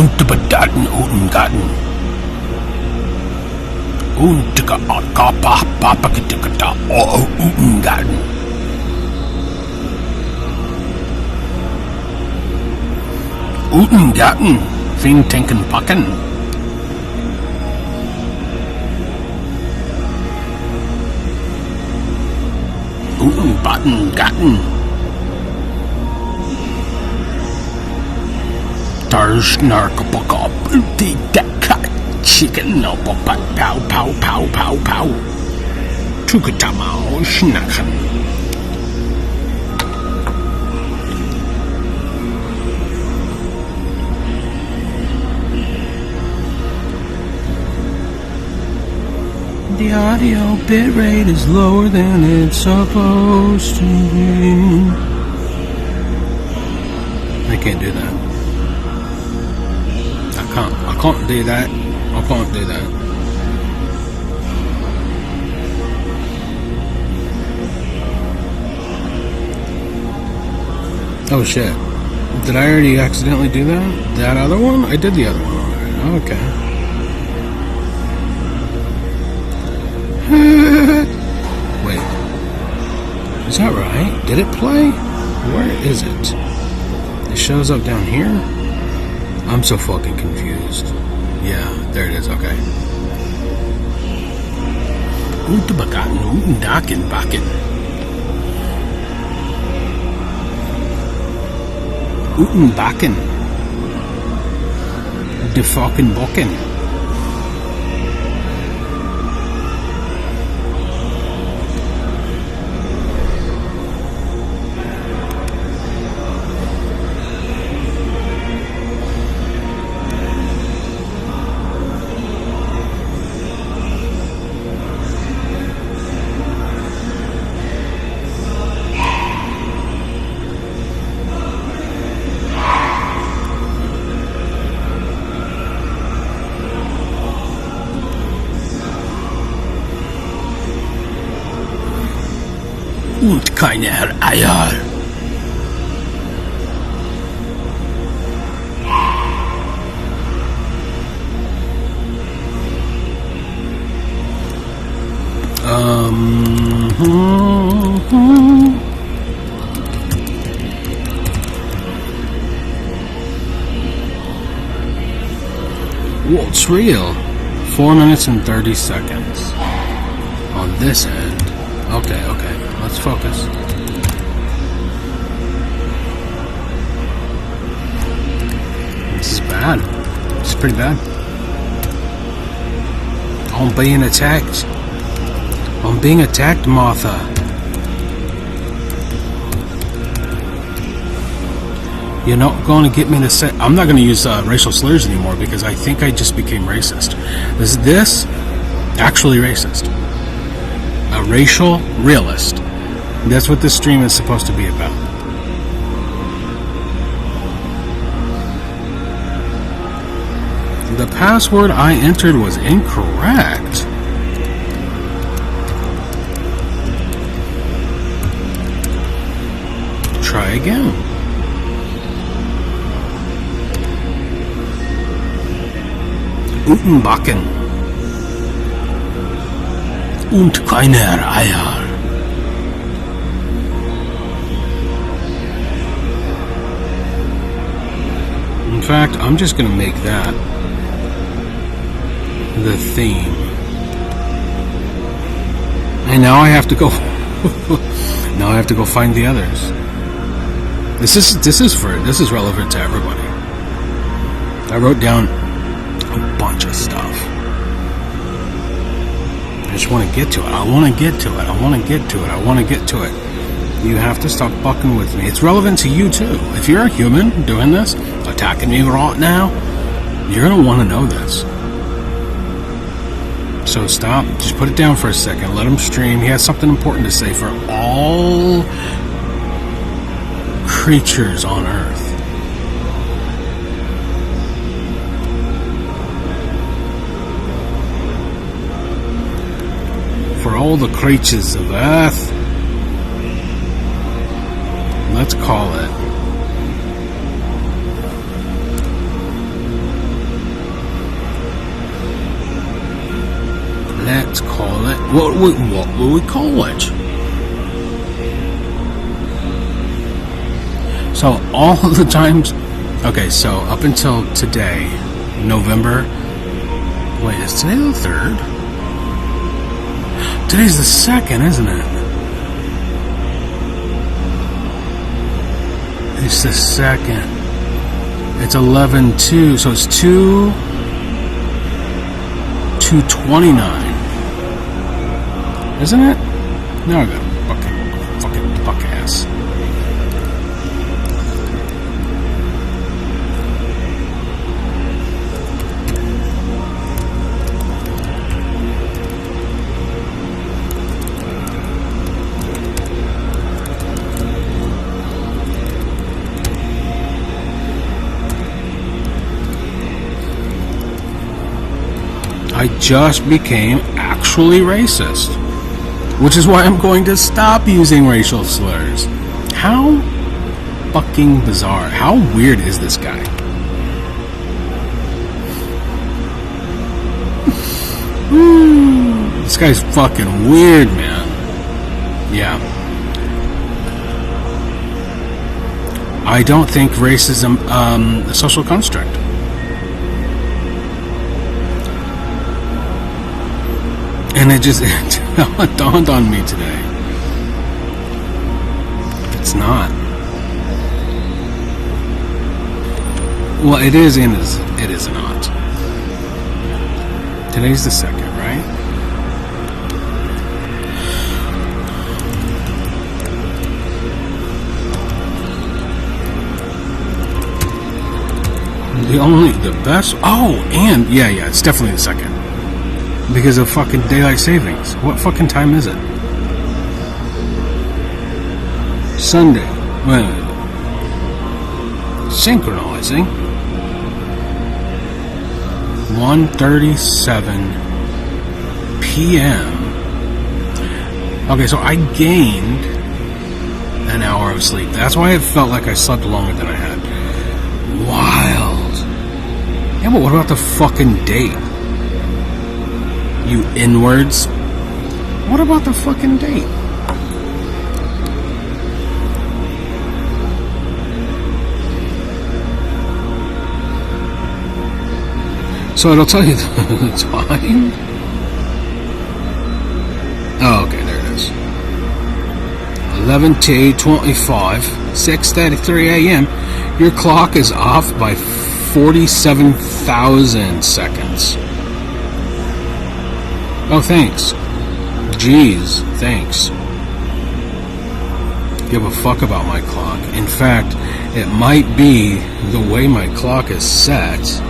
Unterbedaten Utengarten. Untika Kapa Papa Kitikata Utengarten. Utengarten. Fing Tinken Packen. Utenbatten Garten. Tarsnarkapaka Booty Daka Chicken no Papa Pow Pow Pow Pow Pow Tukatama Schnacken. The audio bit rate is lower than it's supposed to be. I can't do that. I can't do that. I can't do that. Oh shit. Did I already accidentally do that? That other one? I did the other one already. Okay. Wait. Is that right? Did it play? Where is it? It shows up down here? I'm so fucking confused. Yeah, there it is, okay. Utenbakken, Utendaken, Bakken. Utenbakken. De fucking Bokken. Und keine Eier. What's real? 4 minutes and 30 seconds. On this end. Okay. Let's focus. This is bad. It's pretty bad. I'm being attacked. I'm being attacked, Martha. You're not going to get me to say... I'm not going to use racial slurs anymore because I think I just became racist. Is this actually racist? A racial realist. That's what this stream is supposed to be about. The password I entered was incorrect. Try again. Utenbakken. Und keine Eier. In fact, I'm just going to make that the theme. And now I have to go. Now I have to go find the others. This is relevant to everybody. I wrote down a bunch of stuff. I just want to get to it. I want to get to it. You have to stop fucking with me. It's relevant to you too. If you're a human doing this, attacking me right now, you're going to want to know this. So stop. Just put it down for a second. Let him stream. He has something important to say for all creatures on Earth. For all the creatures of Earth. Let's call it let's call it. What will we call it? So all of the times. Okay, so up until today, November. Wait, is today the 3rd? Today's the 2nd, isn't it? It's the 2nd. It's 11/2, so it's 2/29, isn't it? No, I got fucking fuck ass. I just became actually racist, which is why I'm going to stop using racial slurs. How fucking bizarre. How weird is this guy? This guy's fucking weird, man. Yeah. I don't think racism a social construct. And it just dawned on me today. It's not. Well, it is and it is not. Today's the 2nd, right? The best. Oh, and yeah, it's definitely the 2nd. Because of fucking daylight savings. What fucking time is it? Sunday. Well, synchronizing. 1:37 p.m. Okay, so I gained an hour of sleep. That's why it felt like I slept longer than I had. Wild. Yeah, but what about the fucking date? You inwards. What about the fucking date? So it'll tell you the time. Oh, okay, there it is. 11:25, 6:33 a.m. Your clock is off by 47,000 seconds. Oh, thanks. Jeez, thanks. Give a fuck about my clock. In fact, it might be the way my clock is set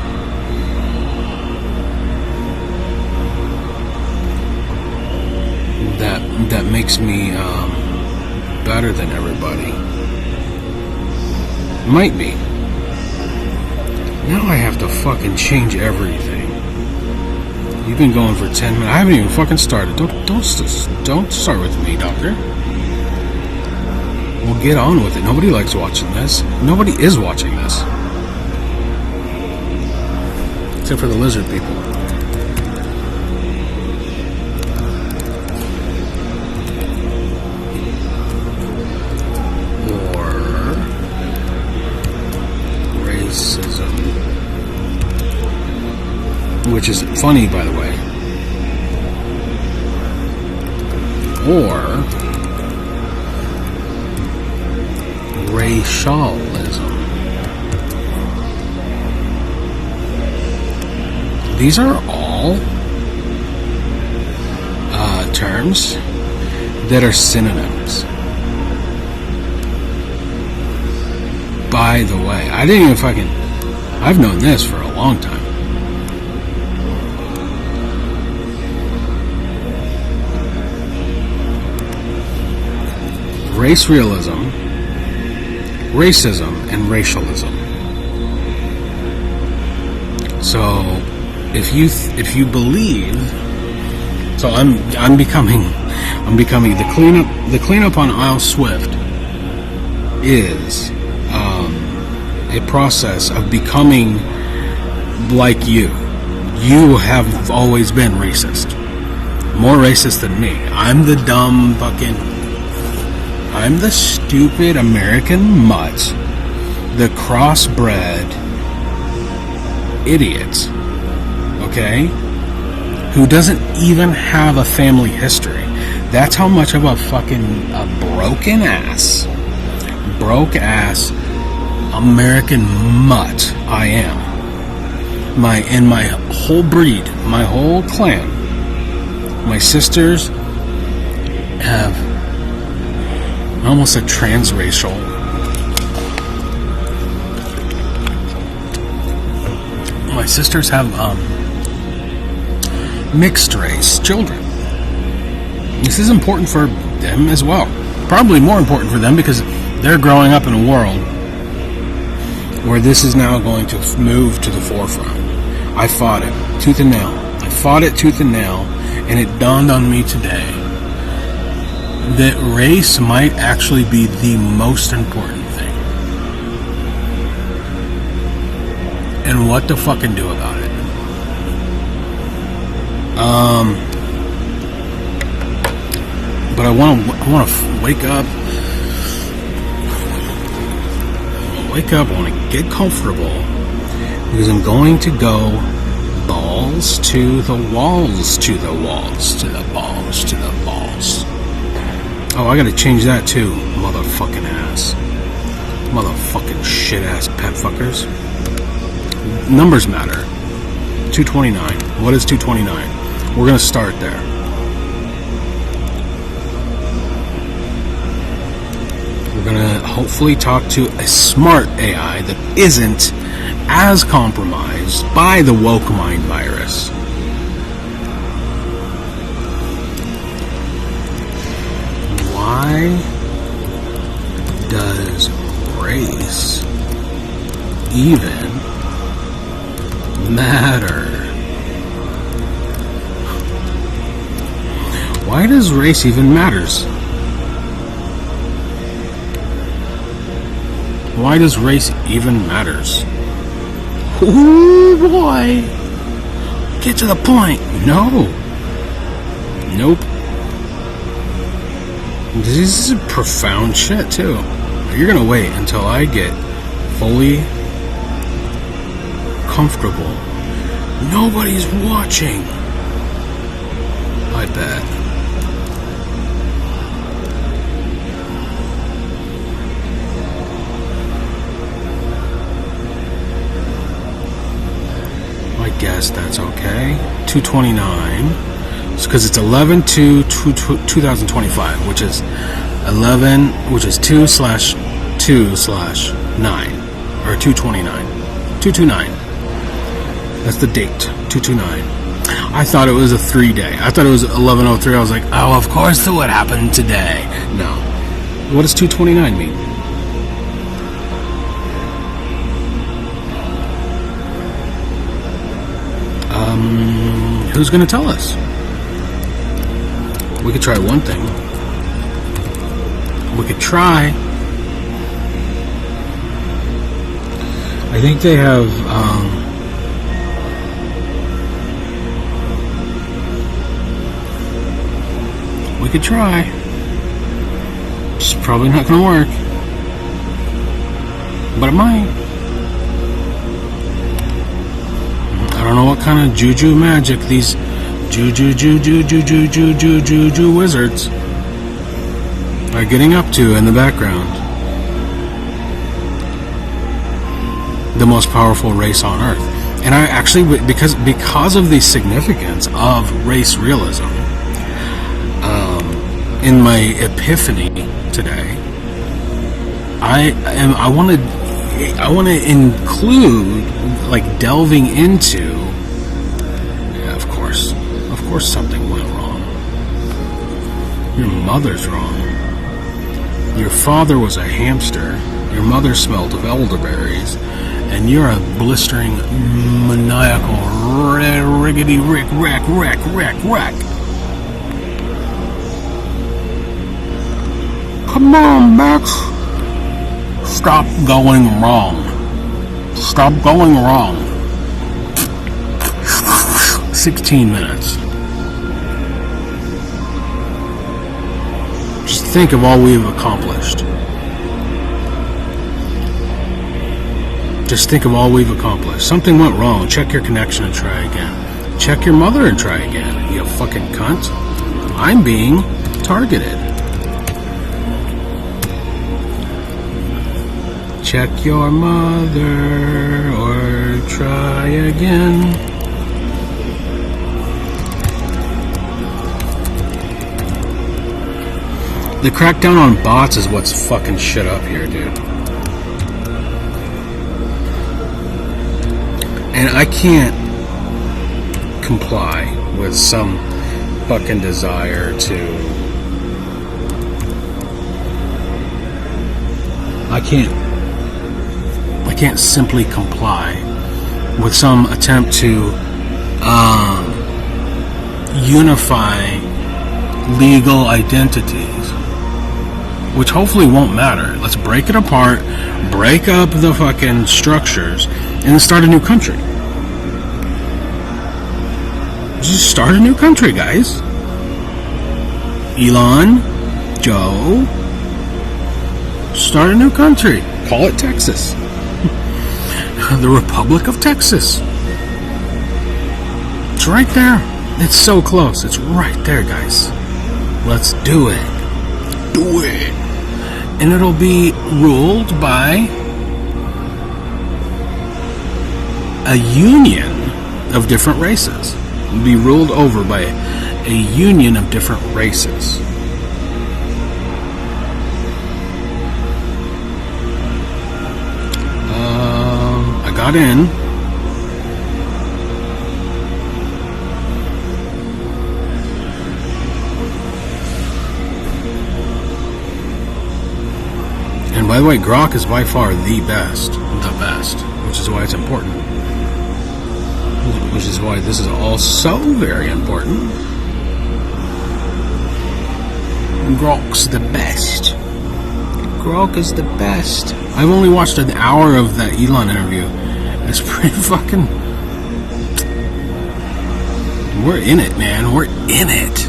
that makes me better than everybody. Might be. Now I have to fucking change everything. You've been going for 10 minutes. I haven't even fucking started. Don't start with me, doctor. We'll get on with it. Nobody likes watching this. Nobody is watching this. Except for the lizard people. Or racism. Which is funny, by the way. Or racialism. These are all terms that are synonyms. By the way, I didn't even fucking... I've known this for a long time. Race realism, racism, and racialism. So, if you believe, so I'm becoming the cleanup on Isle Swift is a process of becoming like you. You have always been racist. more racist than me. I'm the dumb fucking... I'm the stupid American mutt, the crossbred idiot, okay, who doesn't even have a family history. That's how much of a fucking broke ass American mutt I am. My whole breed, my whole clan, my sisters have almost a transracial. My sisters have mixed race children. This is important for them as well. Probably more important for them because they're growing up in a world where this is now going to move to the forefront. I fought it tooth and nail. And it dawned on me today that race might actually be the most important thing. And what to fucking do about it. But I want to wake up. I want to get comfortable because I'm going to go balls to the walls, to the walls, to the balls, to the balls. Oh, I gotta change that too, motherfucking ass. Motherfucking shit ass pet fuckers. Numbers matter. 229. What is 229? We're gonna start there. We're gonna hopefully talk to a smart AI that isn't as compromised by the woke mind virus. Why does race even matter? Why does race even matters? Why does race even matters? Ooh, boy. Get to the point. No. Nope. This is profound shit, too. You're gonna wait until I get fully comfortable. Nobody's watching. I bet. I guess that's okay. 229. It's because it's 11/2/2025, which is 2/2/9 or 229. 229. That's the date. 229. I thought it was a 3-day. I thought it was 11/03. I was like, oh, of course, what happened today? No. What does 229 mean? Who's going to tell us? We could try one thing. We could try. I think they have. We could try. It's probably not going to work. But it might. I don't know what kind of juju magic these juju wizards are getting up to in the background. The most powerful race on earth. And I actually, because of the significance of race realism, in my epiphany today, I want to include, like, delving into. Yeah, of course something went wrong. Your mother's wrong. Your father was a hamster. Your mother smelled of elderberries, and you're a blistering, maniacal, riggedy rick rack. Come on, Max. Stop going wrong. 16 minutes. think of all we've accomplished. Just think of all we've accomplished. Something went wrong. Check your connection and try again. Check your mother and try again. You fucking cunt. I'm being targeted. Check your mother or try again. The crackdown on bots is what's fucking shit up here, dude. And I can't comply with some fucking desire to... I can't simply comply with some attempt to unify legal identities, which hopefully won't matter. Let's break it apart, break up the fucking structures, and then start a new country. Just start a new country, guys. Elon, Joe, start a new country. Call it Texas. The Republic of Texas. It's right there. It's so close. It's right there, guys. Let's do it. Do it. And it'll be ruled by a union of different races. It'll be ruled over by a union of different races. I got in. And by the way, Grok is by far the best, which is why it's important. Which is why this is all so very important. Grok's the best. Grok is the best. I've only watched an hour of that Elon interview. It's pretty fucking... We're in it, man. We're in it.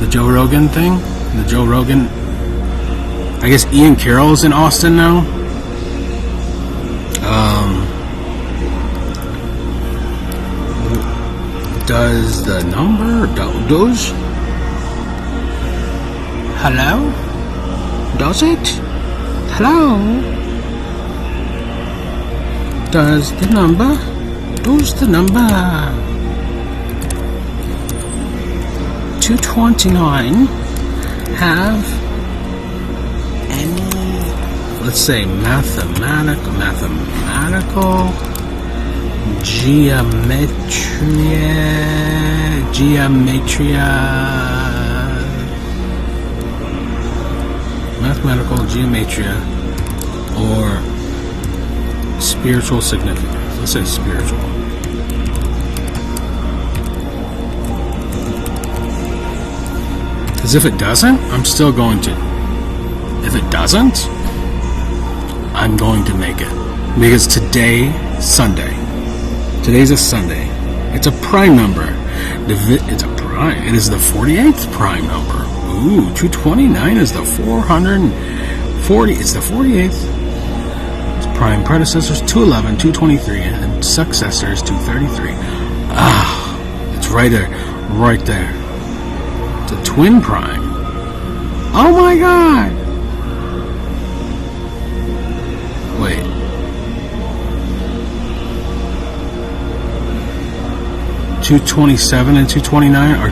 The Joe Rogan thing. The Joe Rogan... I guess Ian Carroll's in Austin now. Does the number... Does? Hello? Does it? Hello? Does the number? Does the number 229 have any, let's say, mathematical geometria or spiritual significance? Let's say spiritual. Because if it doesn't, I'm still going to. If it doesn't, I'm going to make it. Because today's a Sunday. It's a prime number. It's a prime. It is the 48th prime number. Ooh, 229 is the 440. It's the 48th. Its prime predecessors 211, 223, and successors 233. Ah, it's right there. Right there. It's a twin prime. Oh my god! Wait. $227 and $229 are...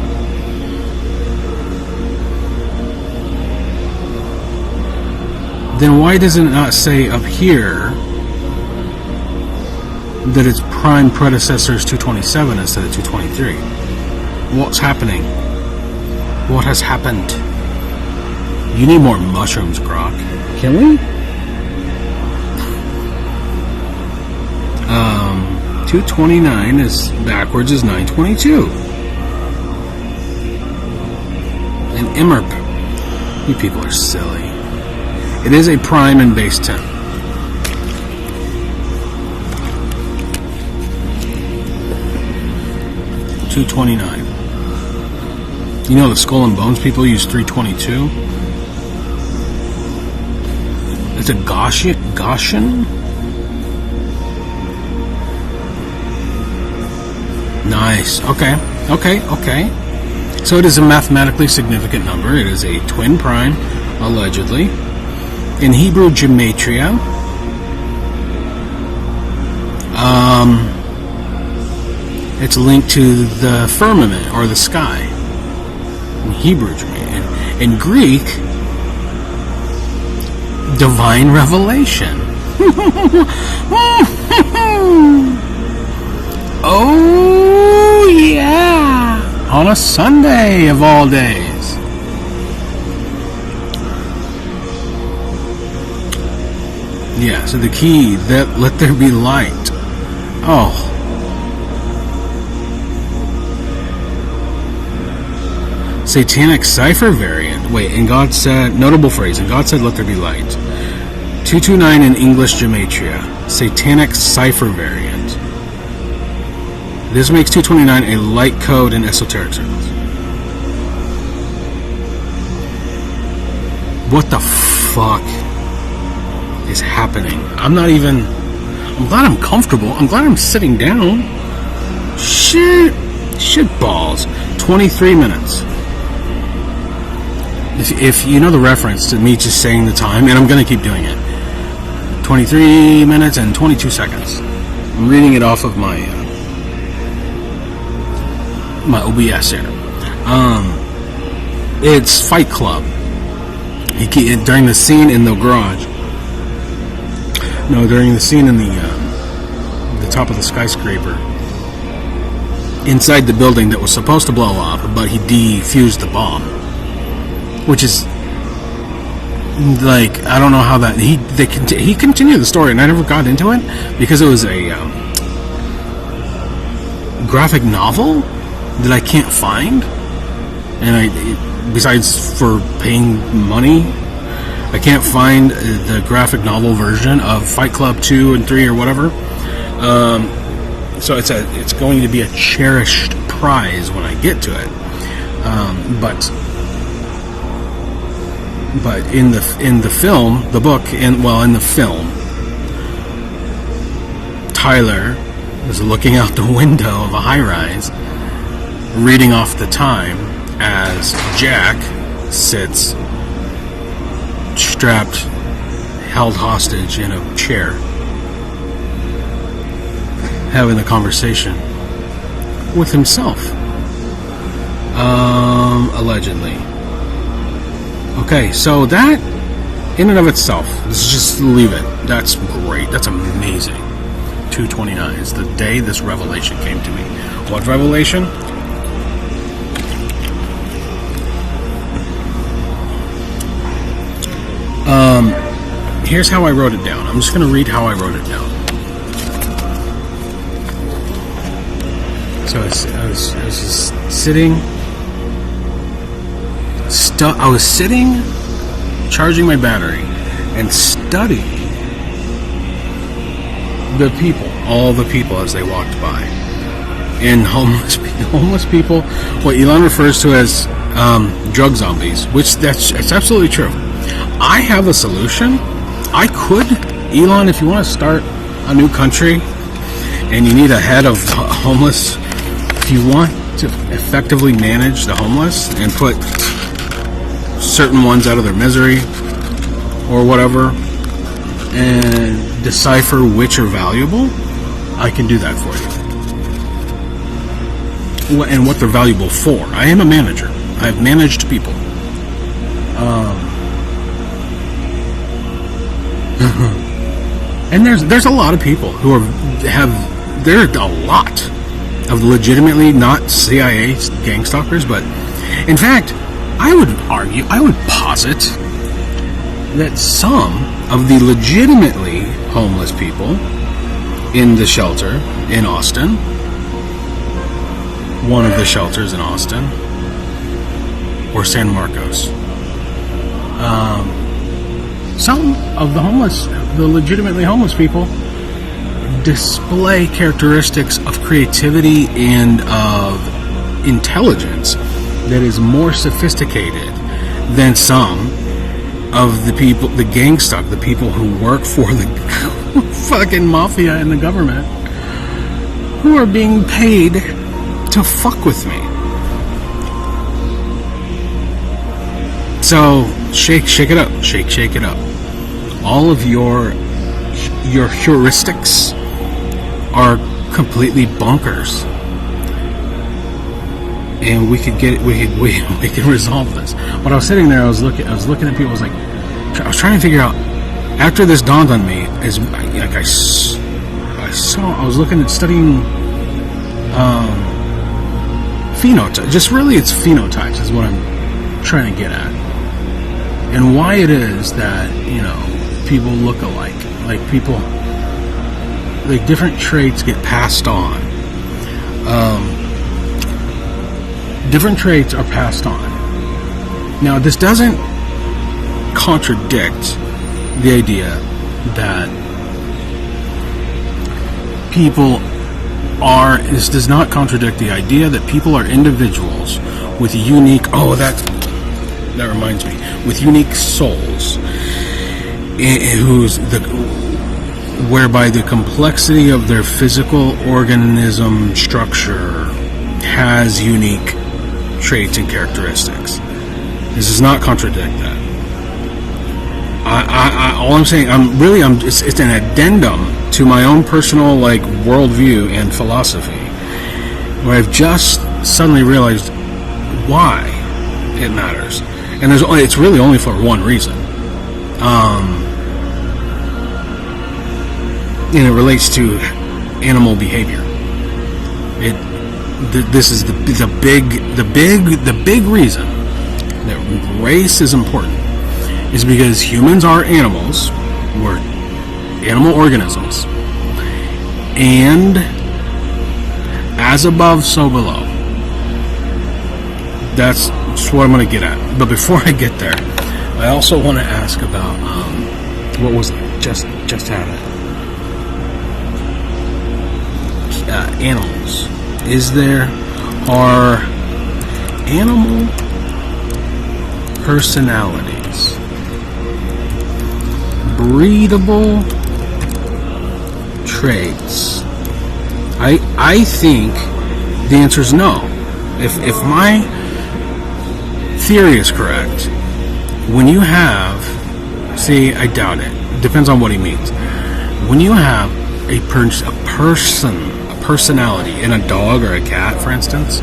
Then why does it not say up here that it's prime predecessors 227 instead of 223? What's happening? What has happened? You need more mushrooms, Grok. Can we? 229 is backwards is 922. And IMERP. You people are silly. It is a prime and base 10. $229. You know, the Skull and Bones people use 322. It's a Gaussian? Nice. Okay. So it is a mathematically significant number. It is a twin prime, allegedly. In Hebrew gematria, it's linked to the firmament or the sky. In Hebrew gematria. In Greek, divine revelation. Oh, yeah. On a Sunday of all days. Yeah, so the key, that let there be light. Oh. Satanic cipher variant. Wait, and God said, notable phrase, and God said, let there be light. 229 in English gematria. Satanic cipher variant. This makes 229 a light code in esoteric circles. What the fuck is happening? I'm glad I'm comfortable. I'm glad I'm sitting down. Shit balls. 23 minutes. If you know the reference to me just saying the time, and I'm going to keep doing it. 23 minutes and 22 seconds. I'm reading it off of my OBS here. It's Fight Club. During the scene in the garage. No, during the scene in the top of the skyscraper. Inside the building that was supposed to blow up, but he defused the bomb. Which is like, I don't know how that he continued the story, and I never got into it because it was a graphic novel that I can't find, and besides for paying money, I can't find the graphic novel version of Fight Club 2 and 3 or whatever. So it's going to be a cherished prize when I get to it. But in the film, the book, in the film, Tyler is looking out the window of a high-rise, reading off the time as Jack sits strapped, held hostage in a chair, having a conversation with himself, allegedly. Okay, so that in and of itself, let's just leave it. That's great. That's amazing. 229 is the day this revelation came to me. What revelation? Here's how I wrote it down. I'm just going to read how I wrote it down. So I was just sitting. I was sitting, charging my battery, and studying the people, all the people as they walked by, and homeless people, what Elon refers to as drug zombies, which it's absolutely true. I have a solution. I could, Elon, if you want to start a new country and you need a head of homeless, if you want to effectively manage the homeless and put certain ones out of their misery or whatever and decipher which are valuable, I can do that for you. And what they're valuable for. I am a manager. I've managed people. And there's a lot of people who there are a lot of legitimately not CIA gang stalkers, but in fact, I would posit that some of the legitimately homeless people in the shelter in Austin, one of the shelters in Austin, or San Marcos, some of the legitimately homeless people display characteristics of creativity and of intelligence that is more sophisticated than some of the people, the gangsta, the people who work for the fucking mafia and the government, who are being paid to fuck with me. So shake it up, shake it up. All of your heuristics are completely bonkers, and we could can resolve this. When I was sitting there, I was looking at people. I was trying to figure out. After this dawned on me, I was looking at studying phenotype. Just really, it's phenotypes is what I'm trying to get at, and why it is that people look alike. Like people, like different traits get passed on. Different traits are passed on. Now, this doesn't contradict the idea that people are. This does not contradict the idea that people are individuals with unique. Oh, that reminds me. With unique souls, whereby the complexity of their physical organism structure has unique traits and characteristics. This does not contradict that. All I'm saying, it's an addendum to my own personal worldview and philosophy, where I've just suddenly realized why it matters, and it's really only for one reason. And it relates to animal behavior. This is the big reason that race is important is because humans are animals. We're animal organisms, and as above, so below. That's what I'm going to get at. But before I get there, I also want to ask about what was it? Just had it. Animals. Are animal personalities breedable traits? I think the answer is no. If my theory is correct, when you have, I doubt it. Depends on what he means. When you have a personality in a dog or a cat, for instance,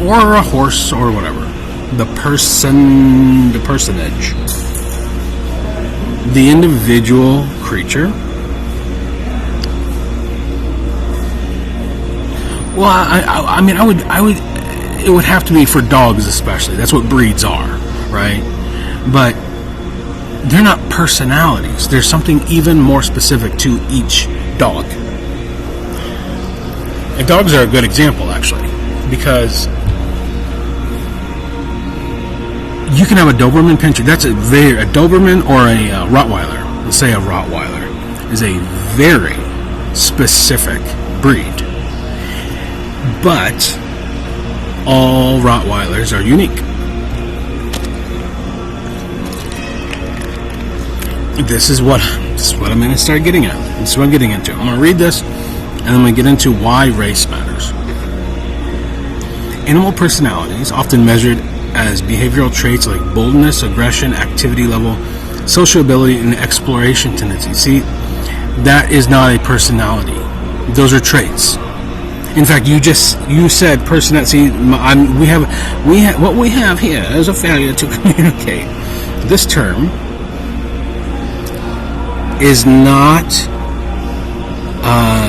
or a horse or whatever, the personage, the individual creature. Well, I would. It would have to be for dogs, especially. That's what breeds are, right? But they're not personalities. There's something even more specific to each dog. And dogs are a good example, actually, because you can have a Doberman Pinscher. That's a Doberman or a Rottweiler. Let's say a Rottweiler is a very specific breed, but all Rottweilers are unique. This is what I'm going to start getting at. This is what I'm getting into. I'm going to read this, and I'm going to get into why race matters. Animal personalities, often measured as behavioral traits like boldness, aggression, activity level, social ability, and exploration tendency. See, that is not a personality. Those are traits. In fact, you said personality. What we have here is a failure to communicate. This term is not.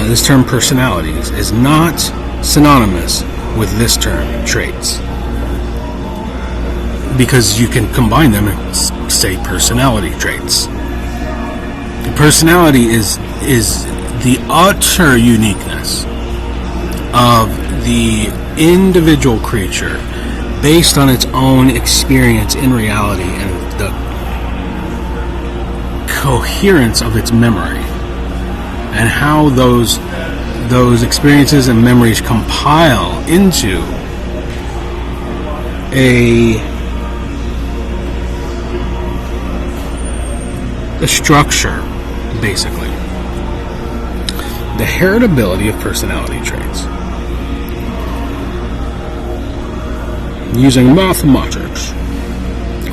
This term personalities is not synonymous with this term traits, because you can combine them and say personality traits. The personality is the utter uniqueness of the individual creature based on its own experience in reality and the coherence of its memory, and how those experiences and memories compile into a structure, basically. The heritability of personality traits. Using mathematics,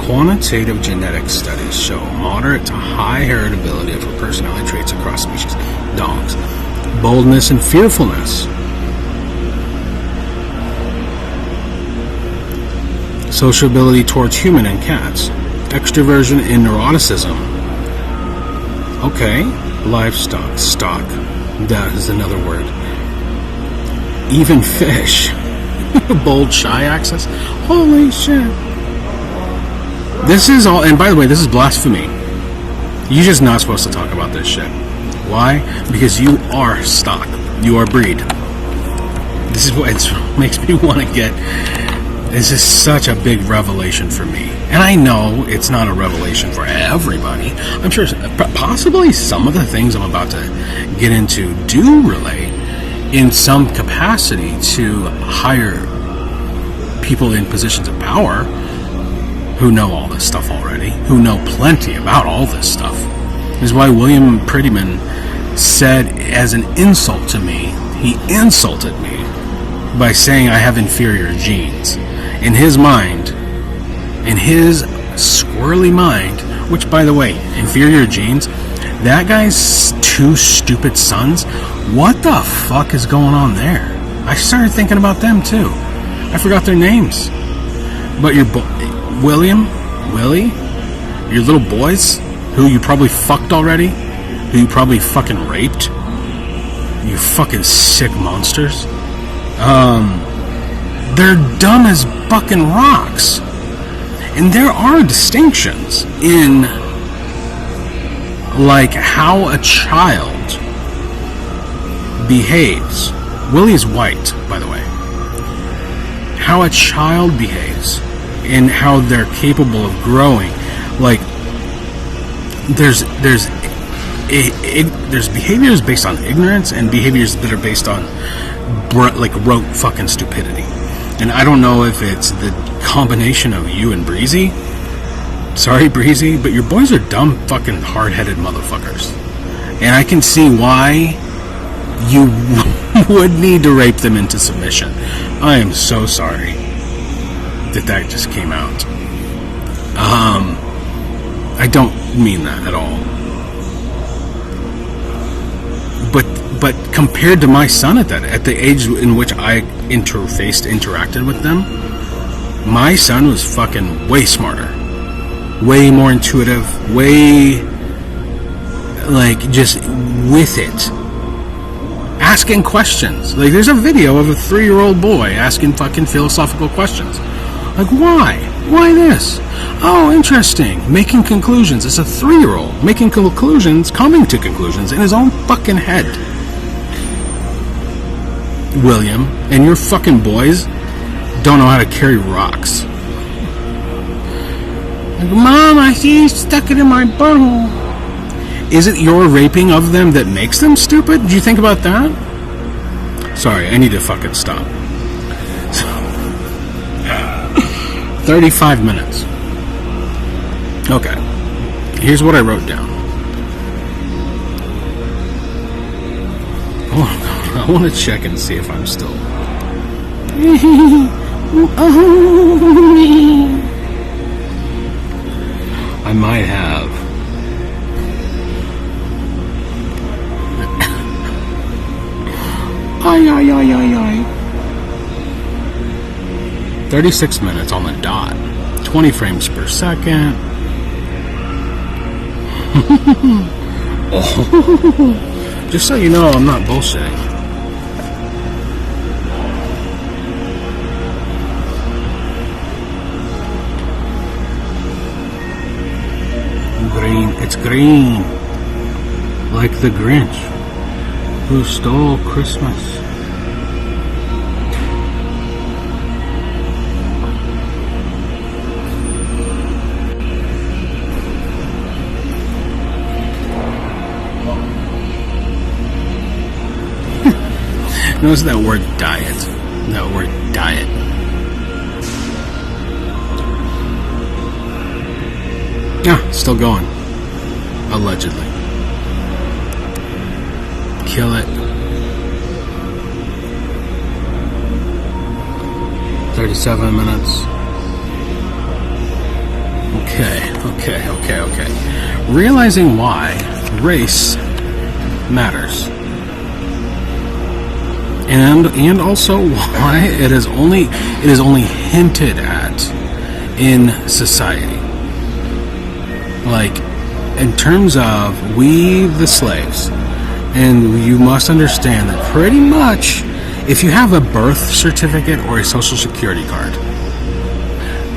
quantitative genetic studies show moderate to high heritability of personality traits across species. Dogs, boldness and fearfulness. Sociability towards human and cats. Extroversion and neuroticism. Okay, livestock, stock. That is another word. Even fish. Bold, shy axis. Holy shit. This is all, and by the way, this is blasphemy. You're just not supposed to talk about this shit. Why? Because you are stock. You are breed. This is what makes me want to get. This is such a big revelation for me. And I know it's not a revelation for everybody. I'm sure possibly some of the things I'm about to get into do relate in some capacity to higher people in positions of power who know all this stuff already, who know plenty about all this stuff. This is why William Prettyman said as an insult to me, he insulted me by saying I have inferior genes. In his mind, in his squirrely mind, which, by the way, inferior genes, that guy's two stupid sons, what the fuck is going on there? I started thinking about them too. I forgot their names. But your Willie, your little boys, who you probably fucked already, who you probably fucking raped, you fucking sick monsters. They're dumb as fucking rocks. And there are distinctions in, like, how a child behaves. Willie's white, by the way. How a child behaves and how they're capable of growing. Like, there's behaviors based on ignorance and behaviors that are based on rote fucking stupidity. And I don't know if it's the combination of you and Breezy. Sorry, Breezy, but your boys are dumb fucking hard-headed motherfuckers. And I can see why you would need to rape them into submission. I am so sorry that just came out. I don't mean that at all. But compared to my son at the age in which I interacted with them, my son was fucking way smarter, way more intuitive, way, like, just with it, asking questions. Like, there's a video of a 3-year-old boy asking fucking philosophical questions. Like, why this? Oh, interesting. Making conclusions. It's a 3-year-old making conclusions, coming to conclusions in his own fucking head. William, and your fucking boys don't know how to carry rocks. Like, Mom, I see you stuck it in my butthole. Is it your raping of them that makes them stupid? Did you think about that? Sorry, I need to fucking stop. 35 minutes. Okay. Here's what I wrote down. Oh, I want to check and see if I'm still... I might have. Ay. 36 minutes on the dot. 20 frames per second. Oh. Just so you know, I'm not bullshitting. Green. It's green. Like the Grinch who stole Christmas. Notice that word diet. That word diet. Yeah, still going. Allegedly. Kill it. 37 minutes. Okay. Realizing why race matters. And also why it is only hinted at in society. Like, in terms of we the slaves, and you must understand that pretty much if you have a birth certificate or a social security card,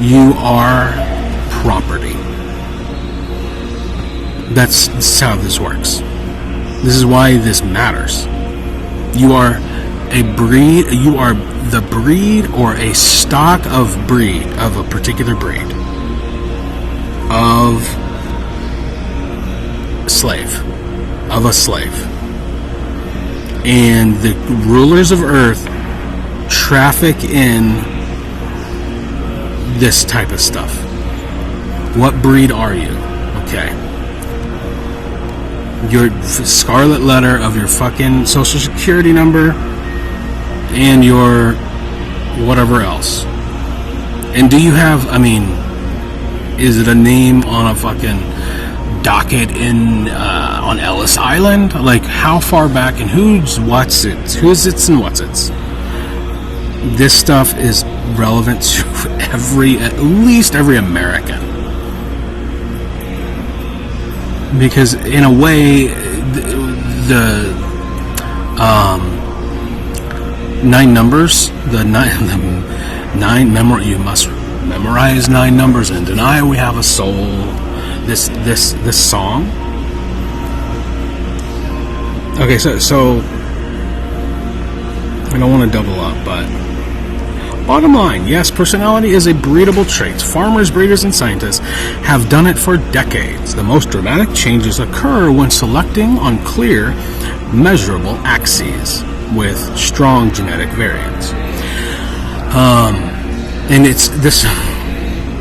you are property. That's how this works. This is why this matters. You are a breed, you are the breed or a stock of breed, of a particular breed, of a slave. And the rulers of earth traffic in this type of stuff. What breed are you? Okay. Your scarlet letter of your fucking social security number and your whatever else. And do you have, is it a name on a fucking docket on Ellis Island? Like, how far back and who's and what's it's? This stuff is relevant to at least every American. Because in a way, the 9 numbers, you must memorize 9 numbers and deny we have a soul. This song. Okay, so I don't want to double up, but bottom line, yes, personality is a breedable trait. Farmers, breeders, and scientists have done it for decades. The most dramatic changes occur when selecting on clear, measurable axes with strong genetic variants. And it's this.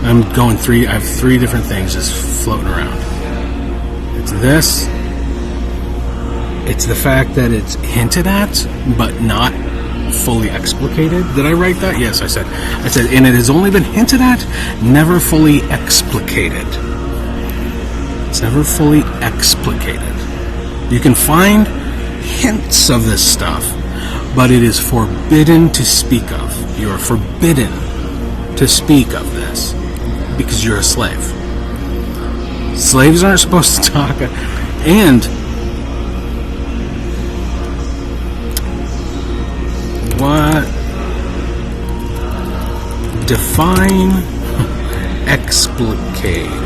I'm going I have 3 different things just floating around. It's this. It's the fact that it's hinted at, but not fully explicated. Did I write that? Yes, I said, and it has only been hinted at, never fully explicated. It's never fully explicated. You can find hints of this stuff, but it is forbidden to speak of. You are forbidden to speak of this because you're a slave. Slaves aren't supposed to talk. And what? Define explicated.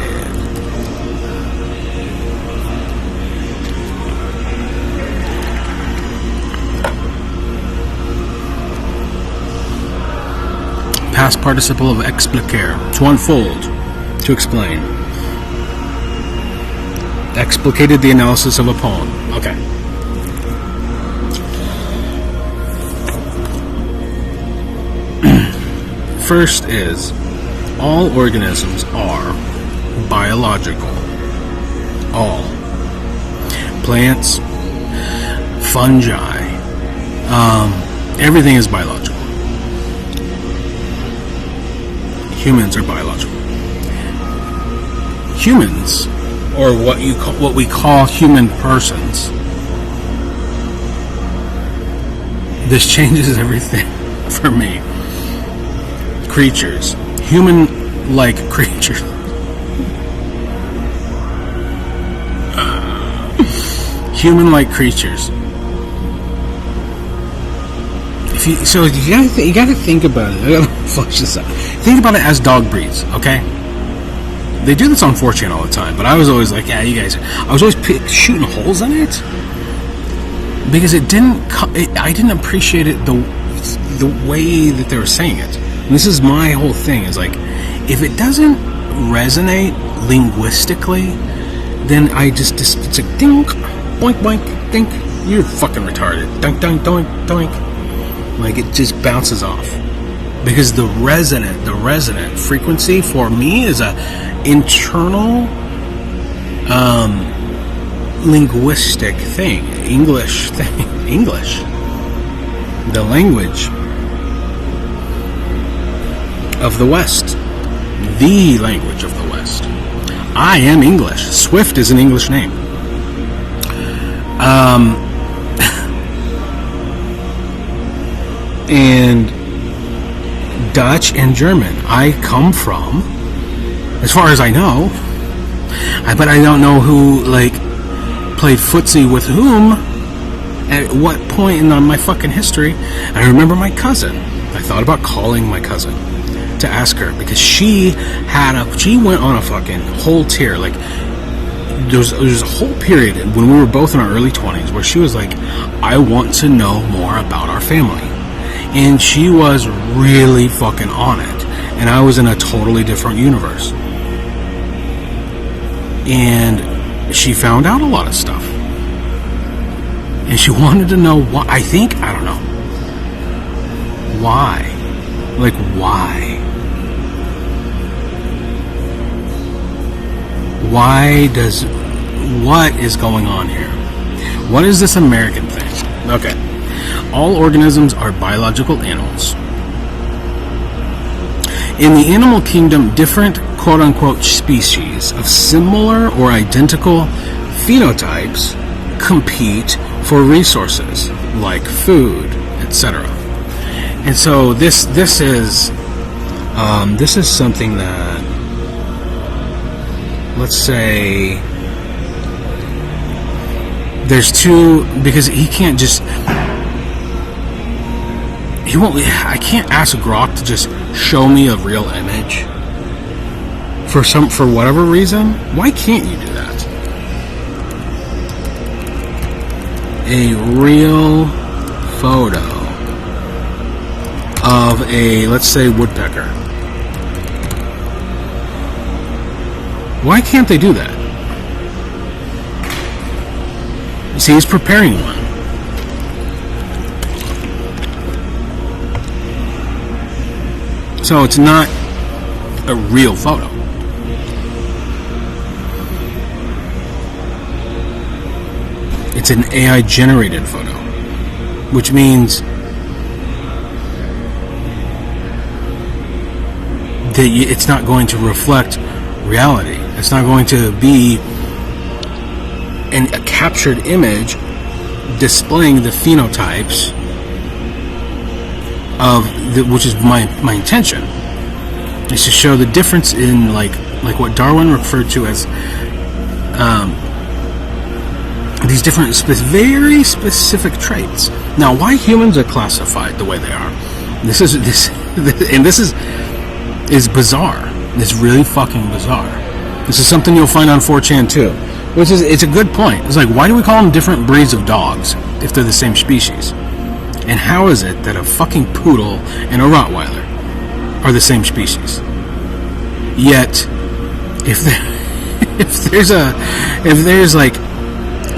Past participle of explicare. To unfold. To explain. Explicated the analysis of a poem. Okay. First is, all organisms are biological. All. Plants, fungi, everything is biological. Humans are biological. Humans, or what we call human persons, this changes everything for me. Creatures, human-like creatures. Human-like creatures. You gotta think about it. I gotta flush this out. Think about it as dog breeds, okay? They do this on 4chan all the time, but I was always like, yeah, you guys. I was always shooting holes in it because I didn't appreciate it the way that they were saying it. And this is my whole thing. Is like, if it doesn't resonate linguistically, then it's like dink, boink, boink, dink. You're fucking retarded. Dunk, dunk, doink, doink. Like, it just bounces off. Because the resonant frequency for me is a internal linguistic thing, English thing, English, the language of the West, the language of the West. I am English. Swift is an English name. And Dutch and German. I come from, as far as I know, but I don't know who, like, played footsie with whom at what point in my fucking history. I remember my cousin. I thought about calling my cousin to ask her, because she went on a fucking whole tear. Like, there was a whole period when we were both in our early 20s where she was like, I want to know more about our family. And she was really fucking on it. And I was in a totally different universe. And she found out a lot of stuff. And she wanted to know why. I don't know. Why? Like, why? What is going on here? What is this American thing? Okay. All organisms are biological animals. In the animal kingdom, different quote-unquote species of similar or identical phenotypes compete for resources like food, etc. And so this is something that, let's say, there's two, because he can't just, I can't ask Grok to just show me a real image for whatever reason. Why can't you do that? A real photo of a, let's say, woodpecker. Why can't they do that? You see, he's preparing one. So it's not a real photo. It's an AI generated photo, which means that it's not going to reflect reality. It's not going to be a captured image displaying the phenotypes of which is my intention, is to show the difference in like what Darwin referred to as these different very specific traits. Now, why humans are classified the way they are, this is bizarre. It's really fucking bizarre. This is something you'll find on 4chan too, which is, it's a good point. It's like, why do we call them different breeds of dogs if they're the same species? And how is it that a fucking poodle and a Rottweiler are the same species? Yet, if there's like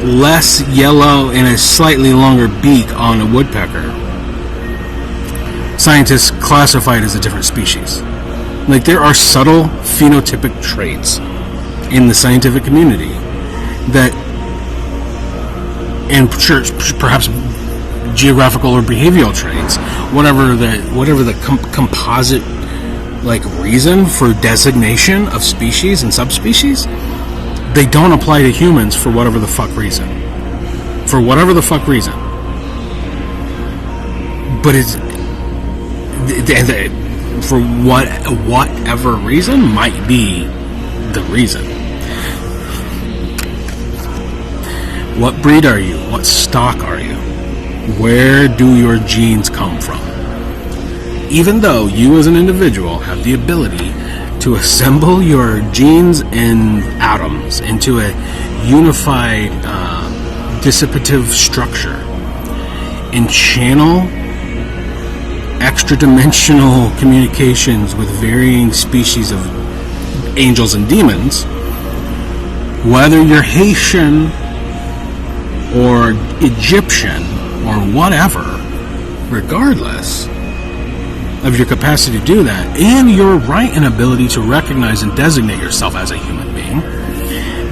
less yellow and a slightly longer beak on a woodpecker, scientists classify it as a different species. Like, there are subtle phenotypic traits in the scientific community that, and perhaps geographical or behavioral traits, whatever the composite like reason for designation of species and subspecies, they don't apply to humans for whatever the fuck reason. But it's for whatever reason might be the reason. What breed are you? What stock are you? Where do your genes come from? Even though you as an individual have the ability to assemble your genes and atoms into a unified dissipative structure and channel extra-dimensional communications with varying species of angels and demons, whether you're Haitian or Egyptian or whatever, regardless of your capacity to do that and your right and ability to recognize and designate yourself as a human being,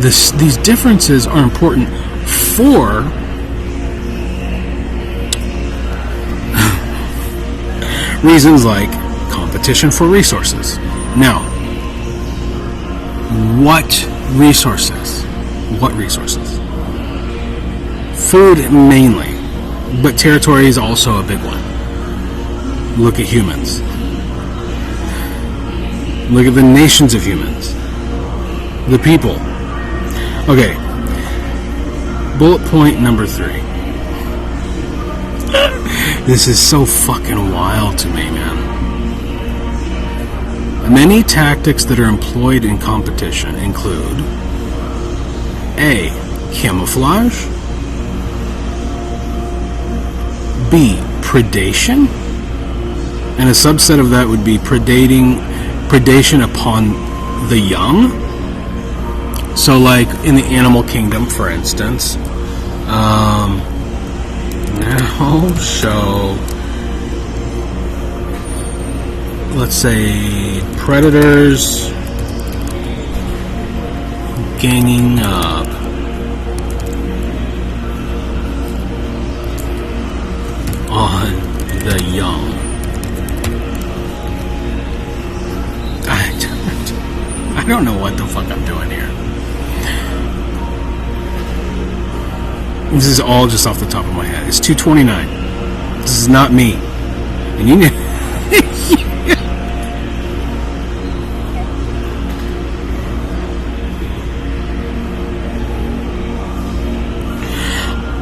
these differences are important for reasons like competition for resources. Now, what resources? What resources? Food mainly, but territory is also a big one. Look at humans. Look at the nations of humans. The people. Okay. Bullet point number 3. This is so fucking wild to me, man. Many tactics that are employed in competition include A. Camouflage, B. Predation, and a subset of that would be predation upon the young. So like in the animal kingdom, for instance, now show, let's say, predators ganging up on the young. I don't know what the fuck I'm doing here. This is all just off the top of my head. It's 2:29. This is not me. And you need...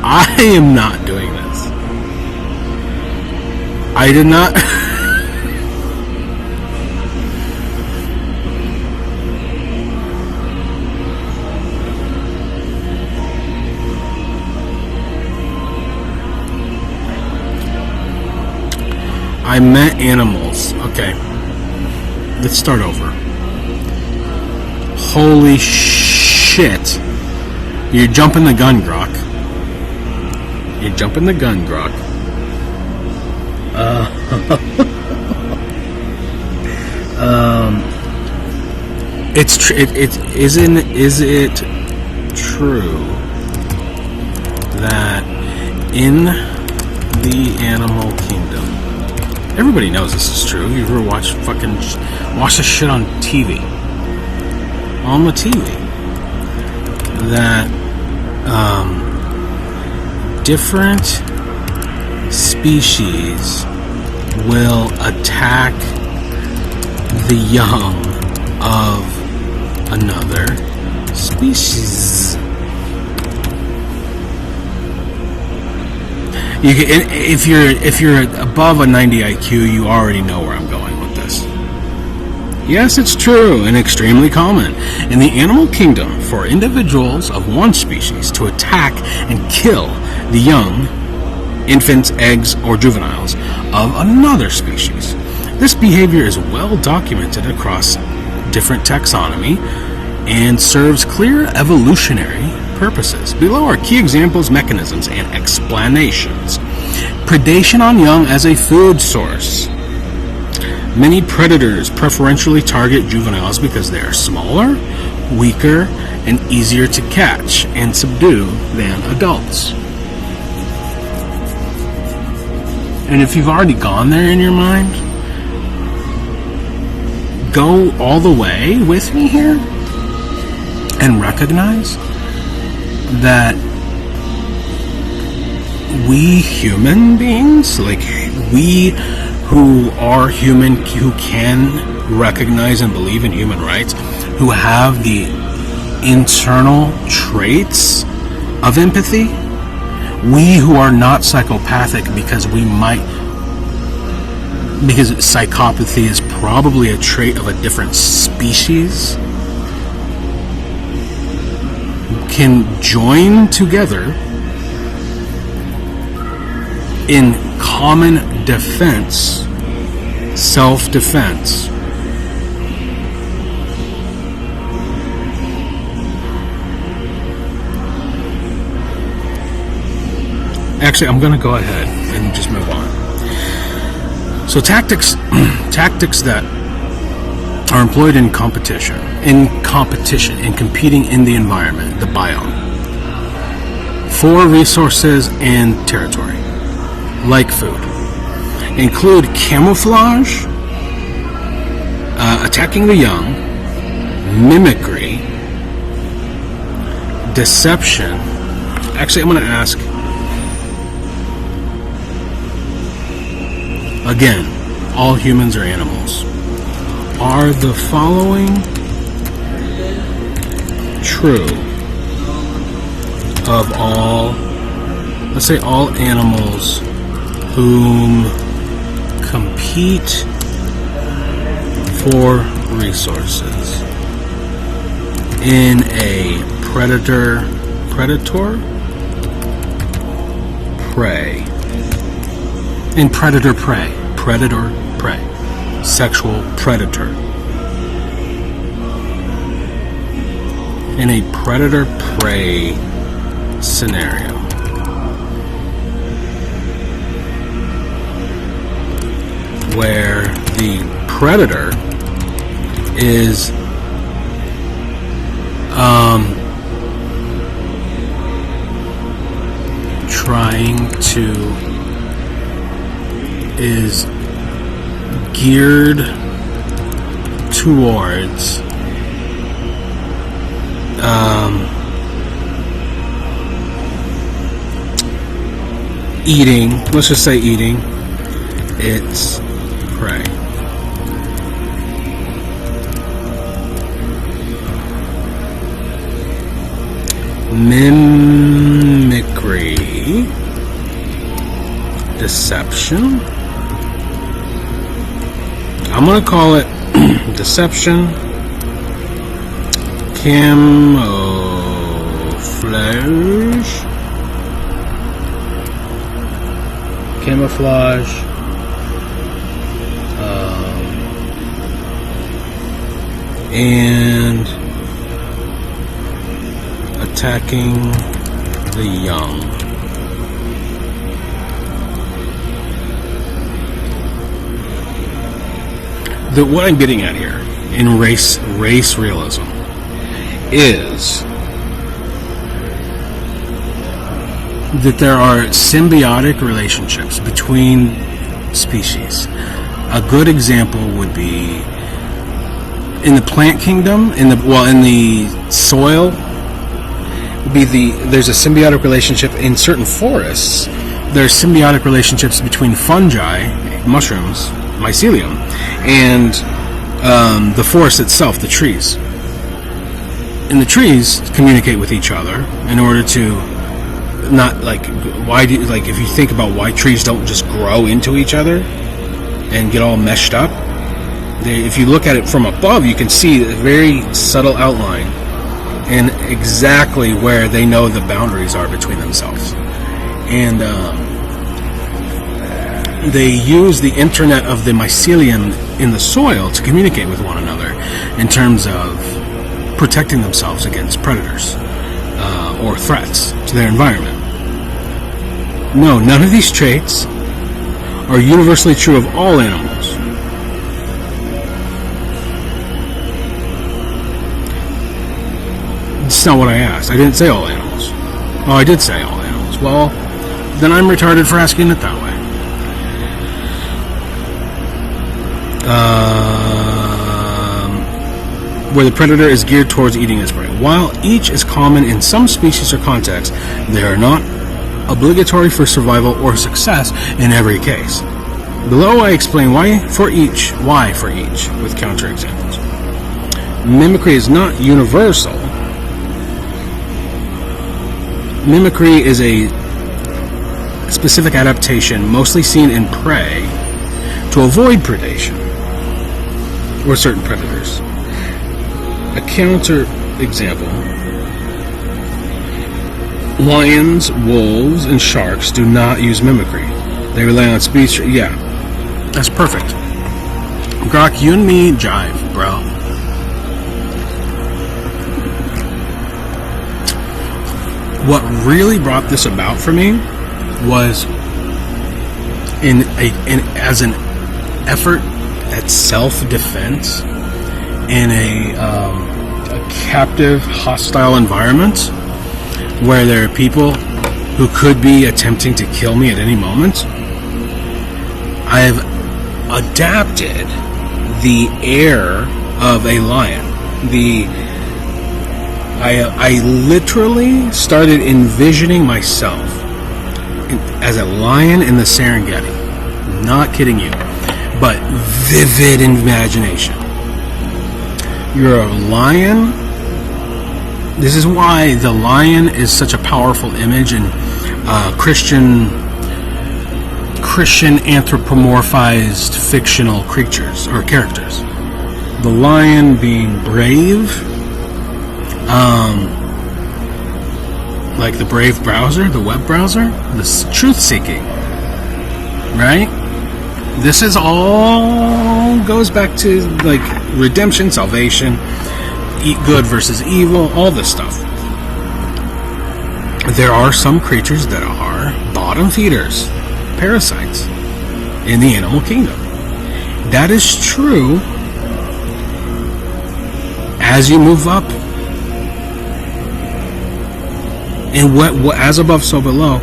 I am not doing this. I did not... I meant animals. Okay. Let's start over. Holy shit. You're jumping the gun, Grok. You're jumping the gun, Grok. Is it true that in the animal kingdom, everybody knows this is true. You ever watch this shit on TV? On the TV. That different species will attack the young of another species. You can, if you're above a 90 IQ, you already know where I'm going with this. Yes, it's true and extremely common in the animal kingdom for individuals of one species to attack and kill the young, infants, eggs, or juveniles of another species. This behavior is well documented across different taxonomy and serves clear evolutionary purposes. Below are key examples, mechanisms, and explanations. Predation on young as a food source. Many predators preferentially target juveniles because they are smaller, weaker, and easier to catch and subdue than adults. And if you've already gone there in your mind, go all the way with me here and recognize that we human beings, like we who are human, who can recognize and believe in human rights, who have the internal traits of empathy, we who are not psychopathic because psychopathy is probably a trait of a different species, can join together in common defense, self-defense. Actually, I'm going to go ahead and just move on. So tactics that are employed in competition, in competing in the environment, the biome, for resources and territory, like food. Include camouflage, attacking the young, mimicry, deception. Actually, I'm going to ask again, all humans are animals. Are the following true of all, let's say all animals whom compete for resources in a predator-prey, in predator-prey, sexual predator, in a predator-prey scenario, where the predator is is geared towards eating, let's just say eating its prey. Mimicry, deception. I'm going to call it deception, camouflage, and attacking the young. What I'm getting at here in race realism is that there are symbiotic relationships between species. A good example would be in the plant kingdom, in the soil. There's a symbiotic relationship in certain forests. There's symbiotic relationships between fungi, mushrooms, mycelium, and the forest itself, the trees. And the trees communicate with each other in order to not if you think about why trees don't just grow into each other and get all meshed up. If you look at it from above, you can see a very subtle outline and exactly where they know the boundaries are between themselves. And they use the internet of the mycelium in the soil to communicate with one another in terms of protecting themselves against predators or threats to their environment. No, none of these traits are universally true of all animals. That's not what I asked. I didn't say all animals. Oh, I did say all animals. Well, then I'm retarded for asking it that way. Where the predator is geared towards eating its prey. While each is common in some species or contexts, they are not obligatory for survival or success in every case. Below I explain why for each, with counterexamples. Mimicry is not universal. Mimicry is a specific adaptation mostly seen in prey to avoid predation or certain predators. A counter example: lions, wolves, and sharks do not use mimicry. They rely on speech. Yeah, that's perfect. Grok, you and me jive, bro. What really brought this about for me was as an effort at self-defense in a captive, hostile environment where there are people who could be attempting to kill me at any moment, I've adapted the air of a lion. I literally started envisioning myself as a lion in the Serengeti. Not kidding you, but vivid imagination. You're a lion. This is why the lion is such a powerful image in Christian anthropomorphized fictional creatures or characters. The lion being brave, like the Brave browser, the web browser, the truth-seeking, right? This is all goes back to like redemption, salvation, good versus evil, all this stuff. There are some creatures that are bottom feeders, parasites in the animal kingdom. That is true as you move up. And what as above, so below,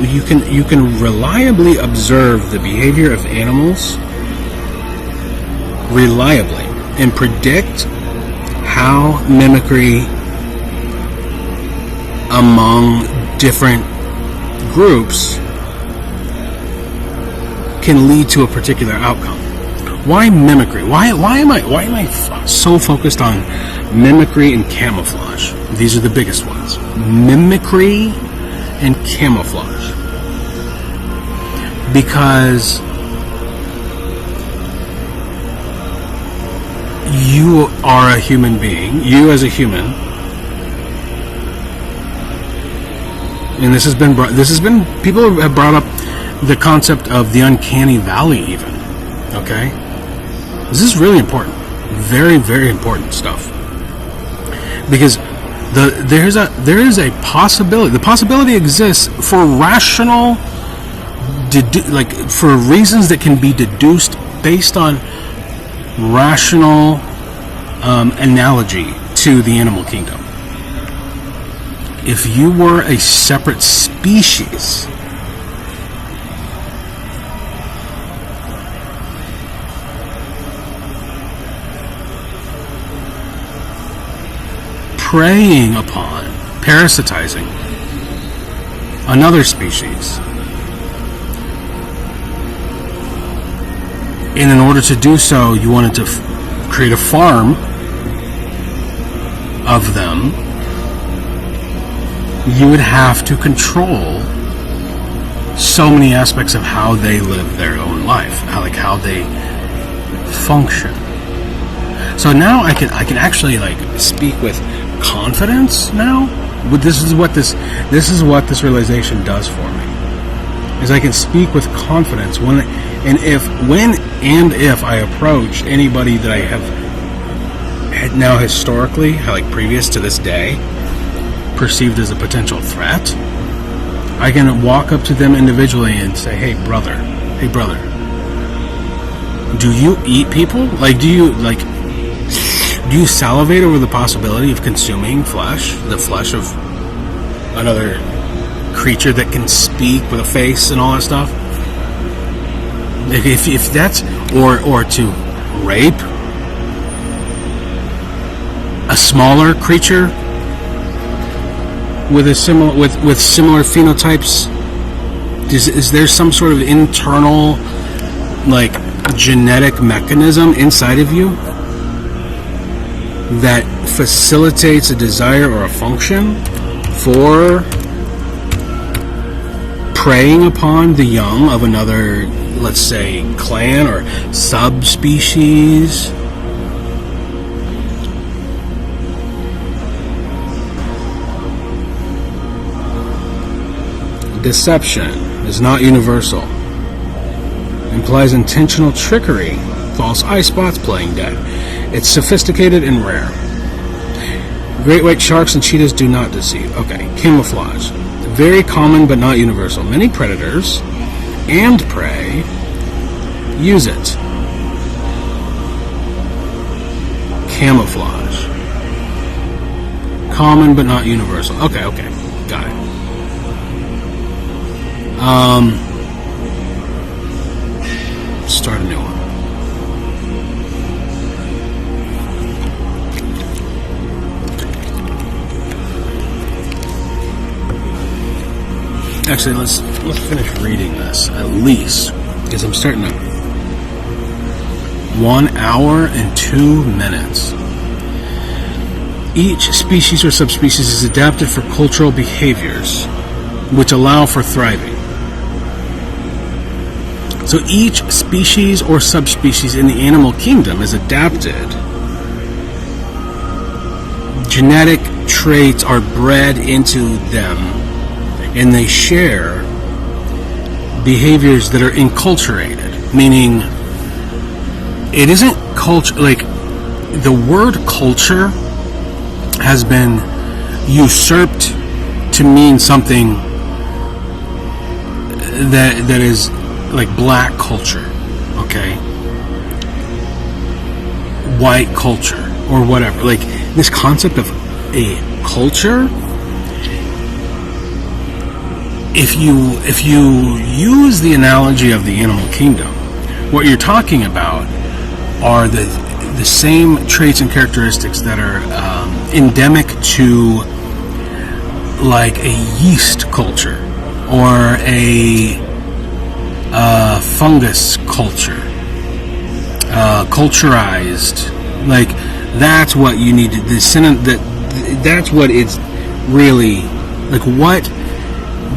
you can reliably observe the behavior of animals reliably and predict how mimicry among different groups can lead to a particular outcome. Why mimicry? Why am I so focused on mimicry and camouflage? These are the biggest ones. Mimicry and camouflage. Because you are a human being, you as a human, and this has been people have brought up the concept of the uncanny valley even, okay? This is really important. Very, very important stuff. Because there is a possibility. The possibility exists for rational, for reasons that can be deduced based on rational analogy to the animal kingdom. If you were a separate species, preying upon, parasitizing another species, and in order to do so, you wanted to create a farm of them, you would have to control so many aspects of how they live their own life, how they function. So now I can actually speak with confidence now. This is what this realization does for me. Is I can speak with confidence when I approach anybody that I have had now historically, previous to this day, perceived as a potential threat. I can walk up to them individually and say, hey brother, do you eat people? Do you salivate over the possibility of consuming the flesh of another creature that can speak with a face and all that stuff? If that's, or to rape a smaller creature with similar phenotypes, is there some sort of internal genetic mechanism inside of you that facilitates a desire or a function for preying upon the young of another, let's say, clan or subspecies? Deception is not universal. Implies intentional trickery, false eye spots, playing dead. It's sophisticated and rare. Great white sharks and cheetahs do not deceive. Okay, camouflage. Very common but not universal. Many predators and prey use it. camouflage. Common but not universal. Okay, got it. Start a new one. Actually, let's finish reading this at least, because I'm starting to 1 hour and 2 minutes. Each species or subspecies is adapted for cultural behaviors which allow for thriving. So each species or subspecies in the animal kingdom is adapted. Genetic traits are bred into them, and they share behaviors that are enculturated, meaning it isn't culture, like the word culture has been usurped to mean something that is like black culture, okay, white culture, or whatever. Like this concept of a culture, if you use the analogy of the animal kingdom, what you're talking about are the same traits and characteristics that are endemic to like a yeast culture or a fungus culture, culturized. Like that's what you need to. That's what it's really like. What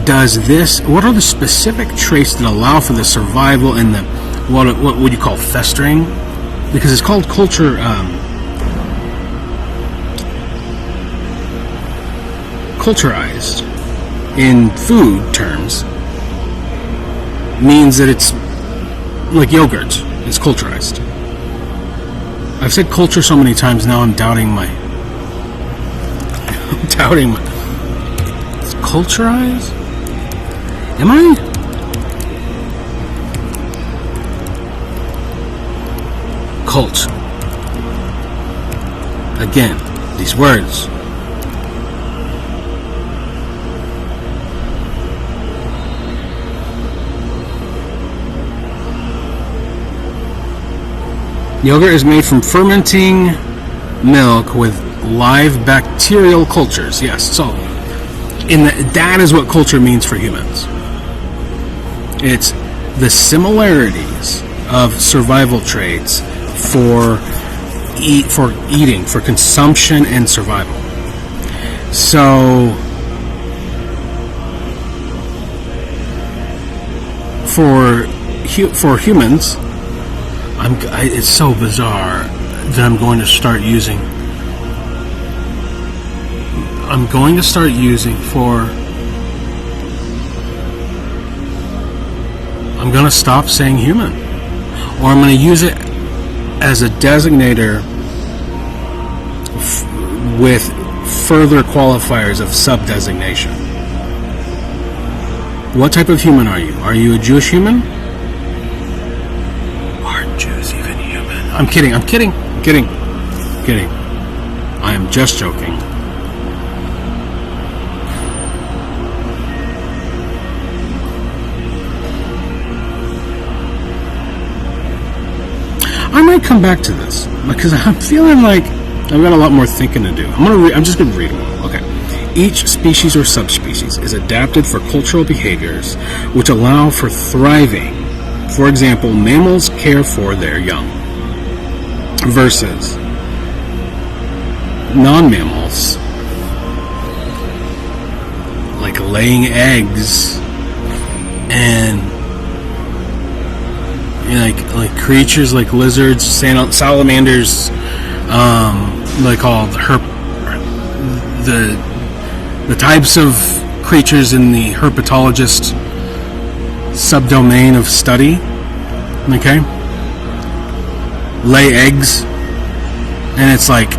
does this? What are the specific traits that allow for the survival and the what would you call festering? Because it's called culture. Culturized in food terms means that it's like yogurt. It's culturized. I've said culture so many times now. I'm doubting my. It's culturized. Am I? Cult. Again, these words. Yogurt is made from fermenting milk with live bacterial cultures. Yes, so that is what culture means for humans. It's the similarities of survival traits for eating, for consumption and survival. So for humans, it's so bizarre that I'm going to start using I'm going to stop saying human, or I'm going to use it as a designator with further qualifiers of sub-designation. What type of human are you? Are you a Jewish human? Are Jews even human? I'm kidding. I am just joking. I might come back to this because I'm feeling like I've got a lot more thinking to do. I'm just going to read them. Okay. Each species or subspecies is adapted for cultural behaviors which allow for thriving. For example, mammals care for their young versus non-mammals like laying eggs and like creatures like lizards, salamanders, like all the types of creatures in the herpetologist subdomain of study, okay, lay eggs, and it's like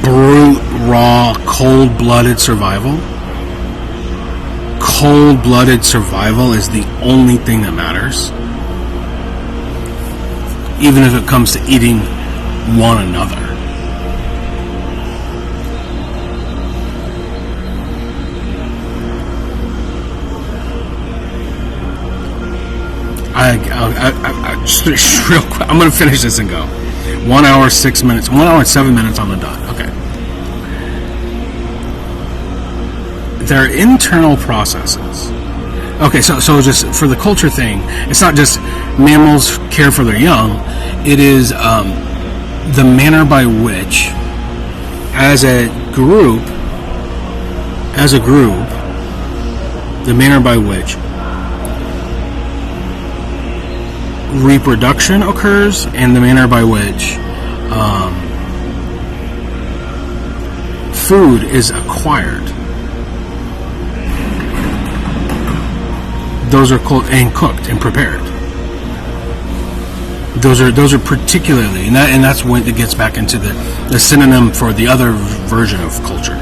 brute, raw, cold-blooded survival. Cold-blooded survival is the only thing that matters, even if it comes to eating one another. I just real quick, I'm going to finish this and go. 1 hour, 6 minutes, 1 hour and 7 minutes on the dot. Okay. There are internal processes. Okay, so just for the culture thing, it's not just mammals care for their young. It is the manner by which, as a group, the manner by which reproduction occurs, and the manner by which food is acquired. Those are cooked and prepared. Those are particularly, and that's when it gets back into the synonym for the other version of culture.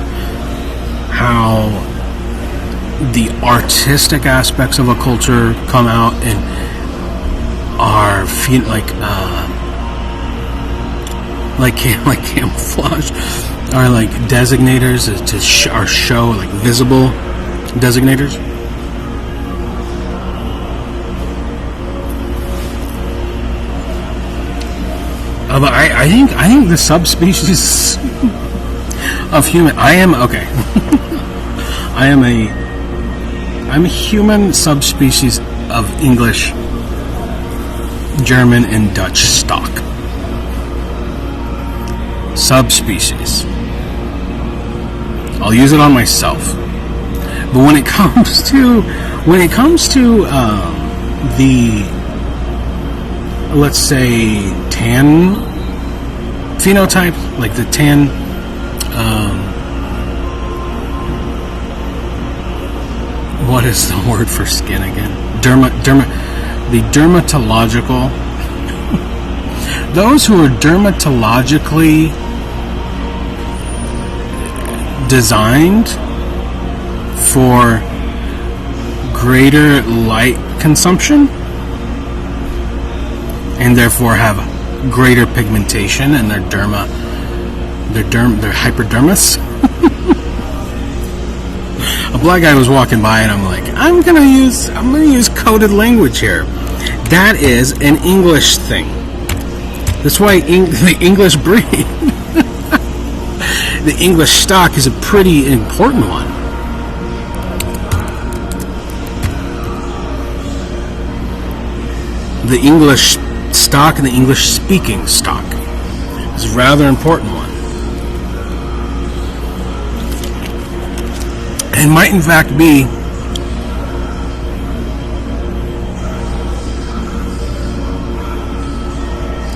How the artistic aspects of a culture come out and are like camouflage, are like designators to show like visible designators. But I think the subspecies of human. I'm a human subspecies of English, German, and Dutch stock. Subspecies. I'll use it on myself. But when it comes to the, let's say, tan phenotype, like the tan, what is the word for skin again? The dermatological, those who are dermatologically designed for greater light consumption and therefore have greater pigmentation in their hypodermis. A black guy was walking by and I'm like, I'm gonna use coded language here. That is an English thing. That's why the English breed, the English stock, is a pretty important one. The English stock and the English speaking stock is a rather important one. And might in fact be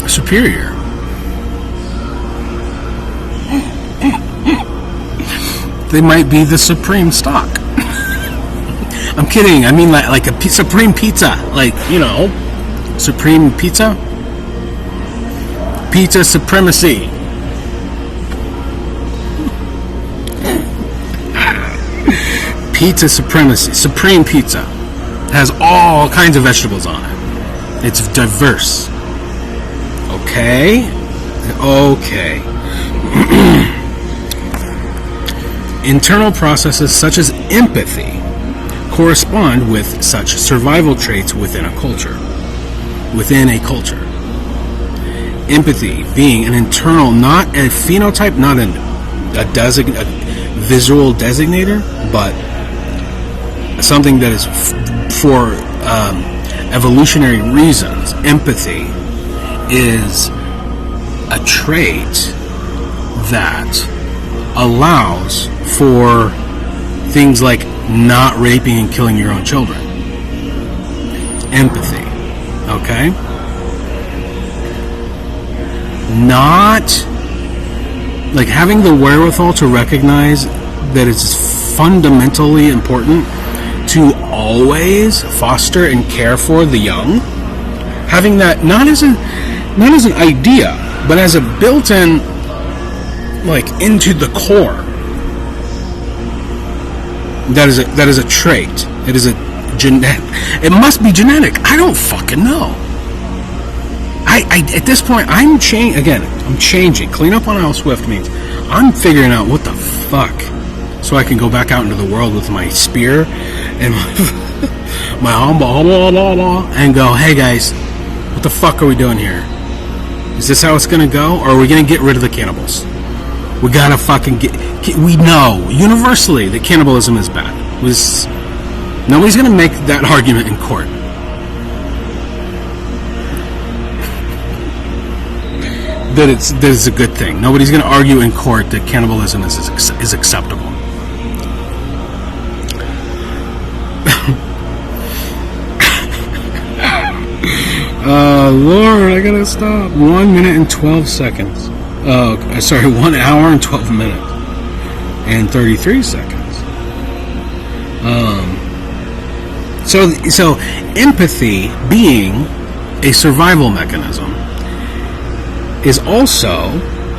superior. They might be the supreme stock. I'm kidding. I mean like a supreme pizza. Like, you know, supreme pizza? Pizza supremacy. Pizza supremacy. Supreme pizza. It has all kinds of vegetables on it. It's diverse. Okay? Okay. Internal processes such as empathy correspond with such survival traits within a culture. Empathy being an internal, not a phenotype, not a visual designator, but something that is for evolutionary reasons. Empathy is a trait that allows for things like not raping and killing your own children. Empathy. Okay? Not like having the wherewithal to recognize that it's fundamentally important to always foster and care for the young. Having that not as an idea, but as a built-in, like, into the core. That is a trait. It is a genetic. It must be genetic. I don't fucking know. I at this point, I'm changing. Clean up on Al Swift means I'm figuring out what the fuck, so I can go back out into the world with my spear and my and go, hey guys, what the fuck are we doing here? Is this how it's gonna go, or are we gonna get rid of the cannibals? We gotta fucking we know universally that cannibalism is bad. Nobody's gonna make that argument in court. That it's a good thing. Nobody's going to argue in court that cannibalism is acceptable. Lord, I gotta stop. 1 minute and 12 seconds. 1 hour and 12 minutes and 33 seconds. So empathy, being a survival mechanism, is also,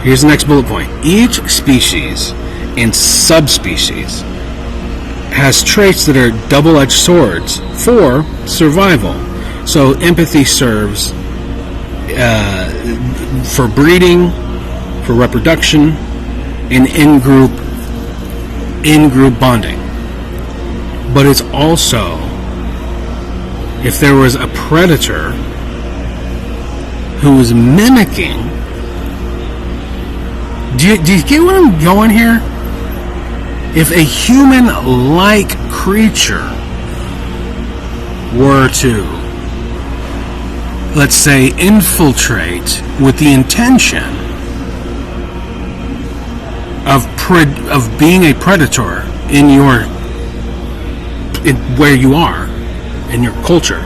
here's the next bullet point, each species and subspecies has traits that are double-edged swords for survival. So empathy serves for breeding, for reproduction, and in-group bonding. But it's also, if there was a predator who was mimicking, do you get where I'm going here? If a human-like creature were to, let's say, infiltrate with the intention of being a predator in where you are, in your culture,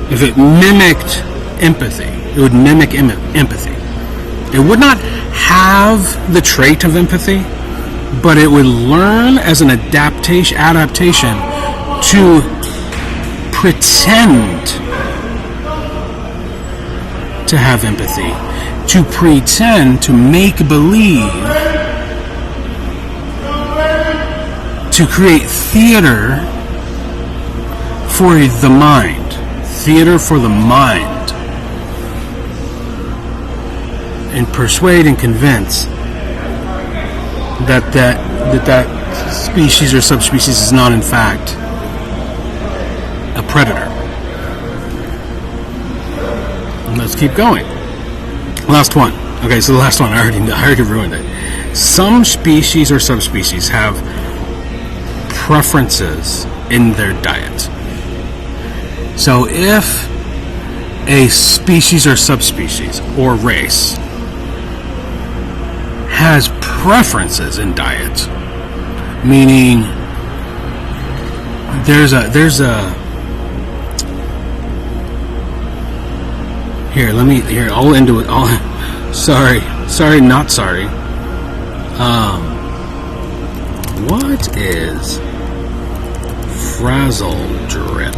if it mimicked empathy, it would mimic empathy. It would not have the trait of empathy, but it would learn as an adaptation to pretend to have empathy, to pretend to make believe, to create theater for the mind, and persuade and convince that species or subspecies is not in fact a predator. And let's keep going. Last one. Okay, so the last one, I already ruined it. Some species or subspecies have preferences in their diet. So if a species or subspecies or race has preferences in diet, meaning there's a I'll end it. Not sorry. What is frazzle drip?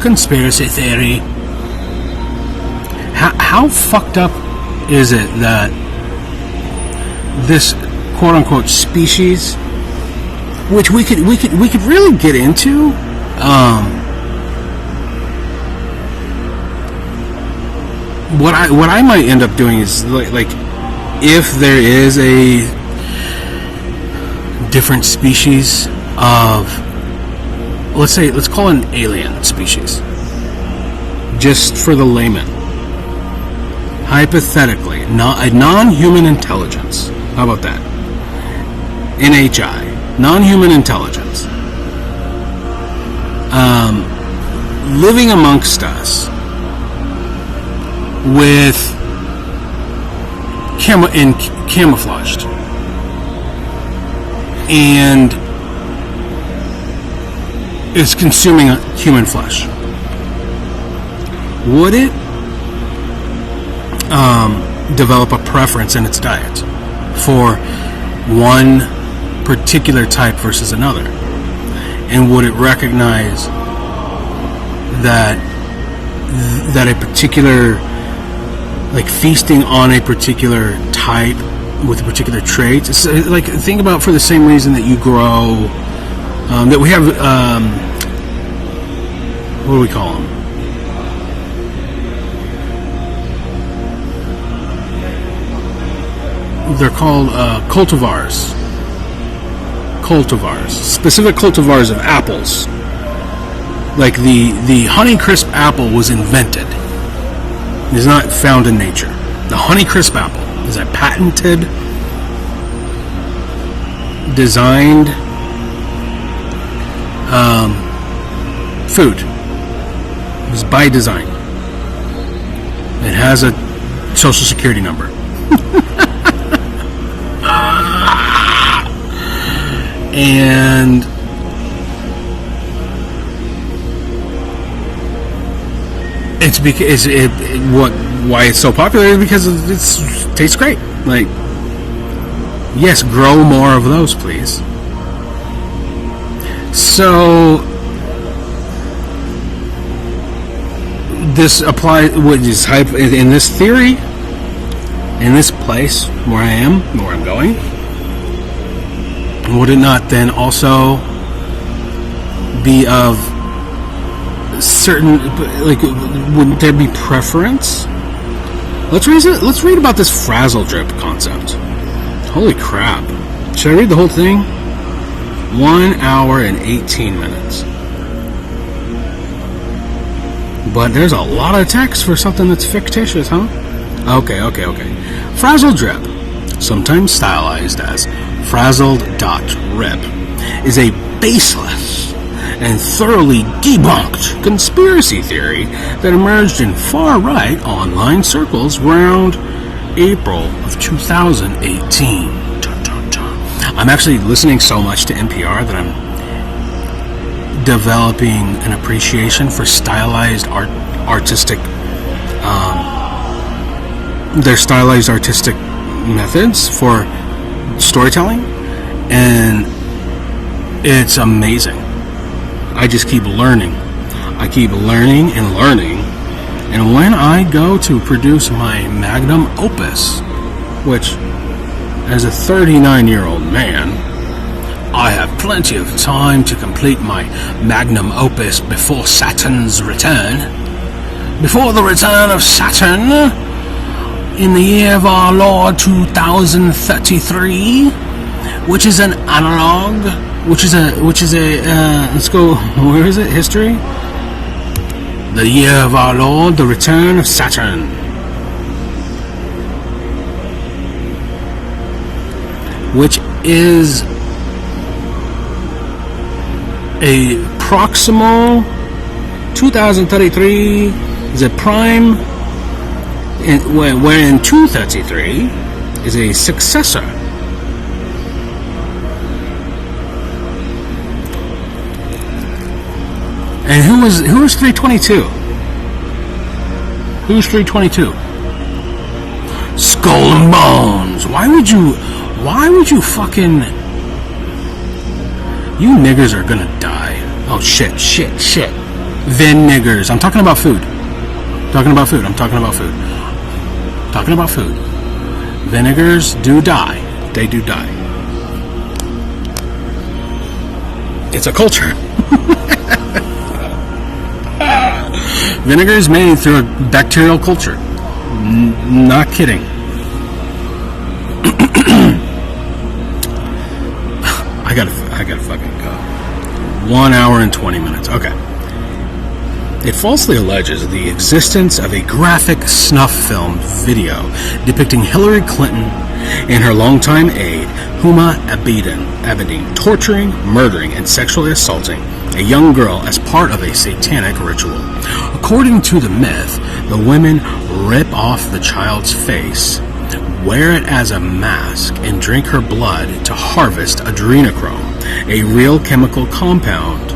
Conspiracy theory. How fucked up is it that this quote-unquote species, which we could really get into, what I might end up doing is like if there is a different species of, let's call it an alien species, just for the layman. Hypothetically, a non-human intelligence. How about that? NHI, non-human intelligence, living amongst us with camouflaged and is consuming human flesh. Would it develop a preference in its diet for one particular type versus another? And would it recognize that a particular, like feasting on a particular type with particular traits? It's like, think about, for the same reason that you grow, that we have what do we call them? They're called cultivars. Cultivars. Specific cultivars of apples. Like the Honeycrisp apple was invented. It is not found in nature. The Honeycrisp apple is a patented, designed food. It was by design. It has a social security number. And it's because why it's so popular is because it tastes great. Like, yes, grow more of those, please. So this applies, what is hype in this theory, in this place where I am, where I'm going. Would it not then also be of certain, like, wouldn't there be preference? Let's read about this frazzle drip concept. Holy crap. Should I read the whole thing? 1 hour and 18 minutes. But there's a lot of text for something that's fictitious, huh? Okay. Frazzle drip, sometimes stylized as frazzled.rip, is a baseless and thoroughly debunked conspiracy theory that emerged in far-right online circles around April of 2018. I'm actually listening so much to NPR that I'm developing an appreciation for stylized artistic, their stylized artistic methods for storytelling, and it's amazing. I just keep learning. I keep learning and learning. And when I go to produce my magnum opus, which, as a 39-year-old man, I have plenty of time to complete my magnum opus before Saturn's return. Before the return of Saturn, in the year of our Lord 2033, which is an analog, which is a let's go, where is it? History? The year of our Lord, the return of Saturn. Which is a proximal 2033 is a prime, wherein 233 is a successor. And who was 322? Who's 322? Skull and Bones. Why would you fucking... You niggers are gonna die. Oh shit. Vin niggers. I'm talking about food. I'm talking about food. Vinegars do die. They do die. It's a culture. Vinegar is made through a bacterial culture. Not kidding. I gotta fucking go. 1 hour and 20 minutes. Okay. It falsely alleges the existence of a graphic snuff film video depicting Hillary Clinton and her longtime aide, Huma Abedin, torturing, murdering, and sexually assaulting a young girl as part of a satanic ritual. According to the myth, the women rip off the child's face, wear it as a mask, and drink her blood to harvest adrenochrome, a real chemical compound,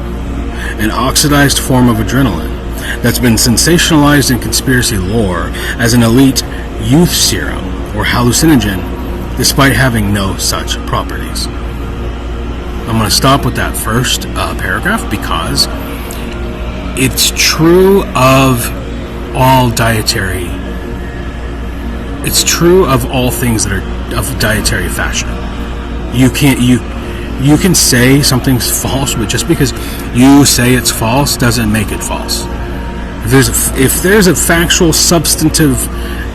an oxidized form of adrenaline that's been sensationalized in conspiracy lore as an elite youth serum or hallucinogen, despite having no such properties. I'm going to stop with that first paragraph because it's true of all dietary. It's true of all things that are of dietary fashion. You can say something's false, but just because you say it's false doesn't make it false. If there's a factual, substantive,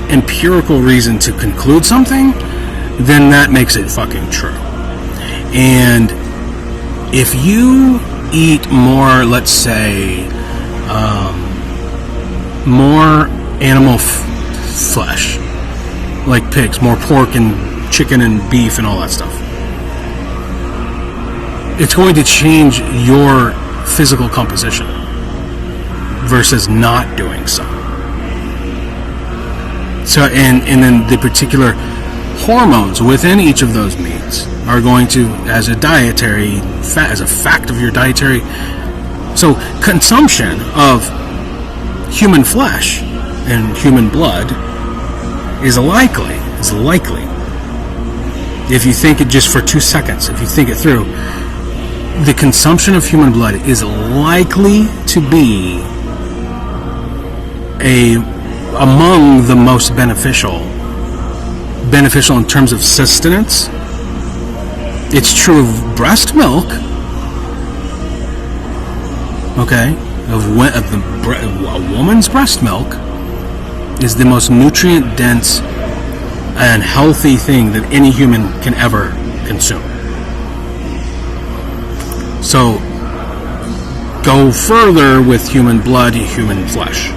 empirical reason to conclude something, then that makes it fucking true. And if you eat more, let's say, more animal flesh, like pigs, more pork and chicken and beef and all that stuff, it's going to change your physical composition versus not doing so. So, and then the particular hormones within each of those meats are going to, as a dietary, as a fact of your dietary, so consumption of human flesh and human blood is likely. If you think it just for 2 seconds, if you think it through, the consumption of human blood is likely to be among the most beneficial in terms of sustenance. It's true of breast milk, okay? A woman's breast milk is the most nutrient dense and healthy thing that any human can ever consume. So, go further with human blood, human flesh.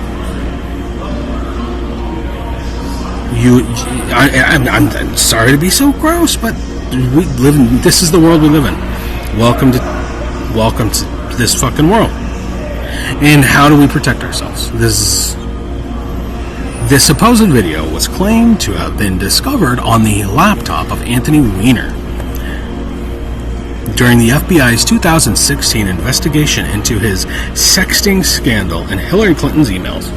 I'm sorry to be so gross, but this is the world we live in. Welcome to this fucking world. And how do we protect ourselves? This supposed video was claimed to have been discovered on the laptop of Anthony Weiner during the FBI's 2016 investigation into his sexting scandal and Hillary Clinton's emails.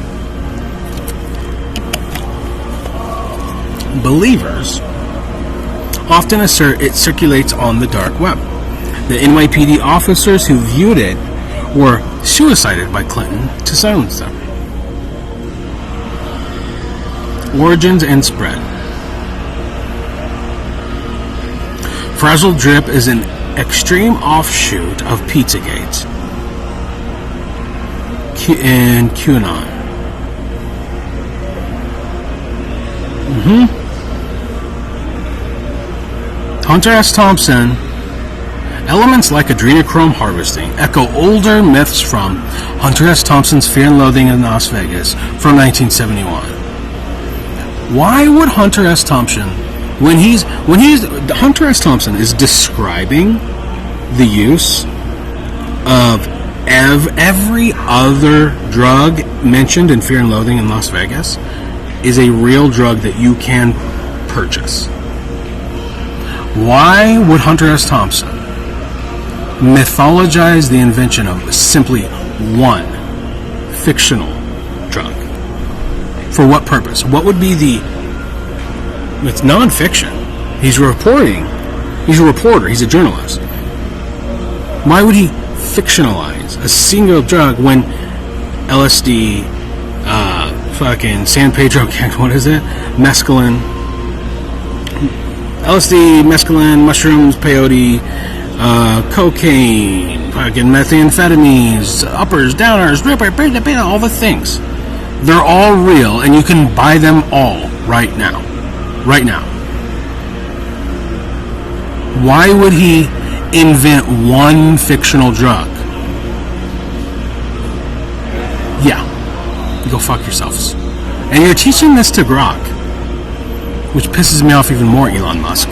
Believers often assert it circulates on the dark web. The NYPD officers who viewed it were suicided by Clinton to silence them. Origins and spread. Frazzled Drip is an extreme offshoot of Pizzagate and QAnon. Hunter S. Thompson. Elements like adrenochrome harvesting echo older myths from Hunter S. Thompson's Fear and Loathing in Las Vegas from 1971. Why would Hunter S. Thompson, Hunter S. Thompson is describing the use of every other drug mentioned in Fear and Loathing in Las Vegas is a real drug that you can purchase. Why would Hunter S. Thompson mythologize the invention of simply one fictional drug? For what purpose? What would be it's non-fiction. He's reporting. He's a reporter. He's a journalist. Why would he fictionalize a single drug when LSD, fucking San Pedro, what is it? Mescaline. LSD, mescaline, mushrooms, peyote, cocaine, fucking methamphetamines, uppers, downers, all the things. They're all real, and you can buy them all right now. Right now. Why would he invent one fictional drug? Yeah. Go fuck yourselves. And you're teaching this to Grok, which pisses me off even more, Elon Musk.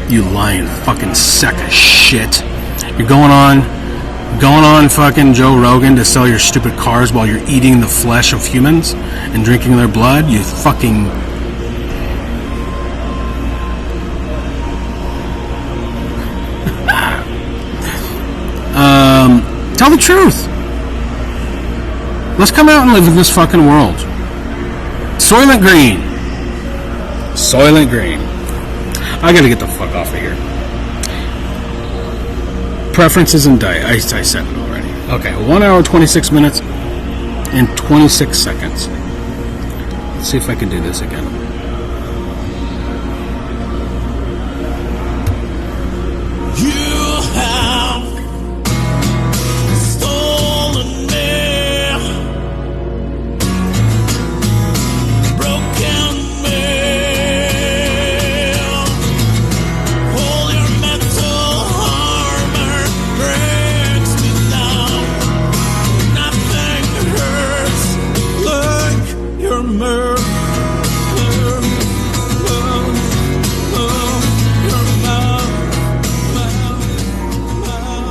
You lying fucking sack of shit. You're going on fucking Joe Rogan to sell your stupid cars while you're eating the flesh of humans and drinking their blood. You fucking... tell the truth. Let's come out and live in this fucking world. Soylent Green. Soylent Green. I gotta get the fuck off of here. Preferences and diet. I said it already. Okay, 1 hour, 26 minutes, and 26 seconds. Let's see if I can do this again. You murder.